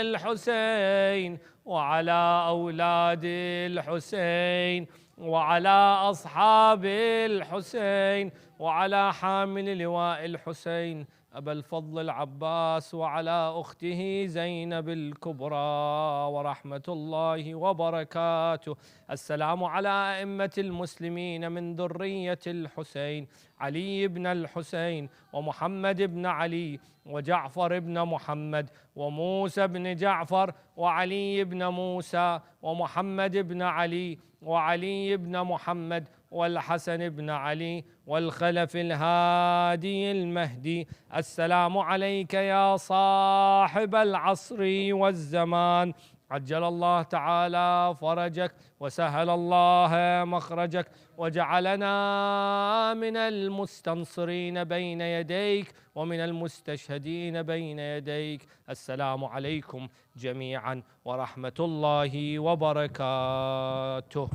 الحسين، وعلى أولاد الحسين، وعلى أصحاب الحسين، وعلى حامل لواء الحسين أبا الفضل العباس، وعلى أخته زينب الكبرى ورحمة الله وبركاته. السلام على أئمة المسلمين من ذرية الحسين، علي بن الحسين، ومحمد بن علي، وجعفر بن محمد، وموسى بن جعفر، وعلي بن موسى، ومحمد بن علي، وعلي بن محمد، والحسن بن علي، والخلف الهادي المهدي. السلام عليك يا صاحب العصر والزمان، عجل الله تعالى فرجك وسهل الله مخرجك وجعلنا من المستنصرين بين يديك ومن المستشهدين بين يديك. السلام عليكم جميعا ورحمة الله وبركاته.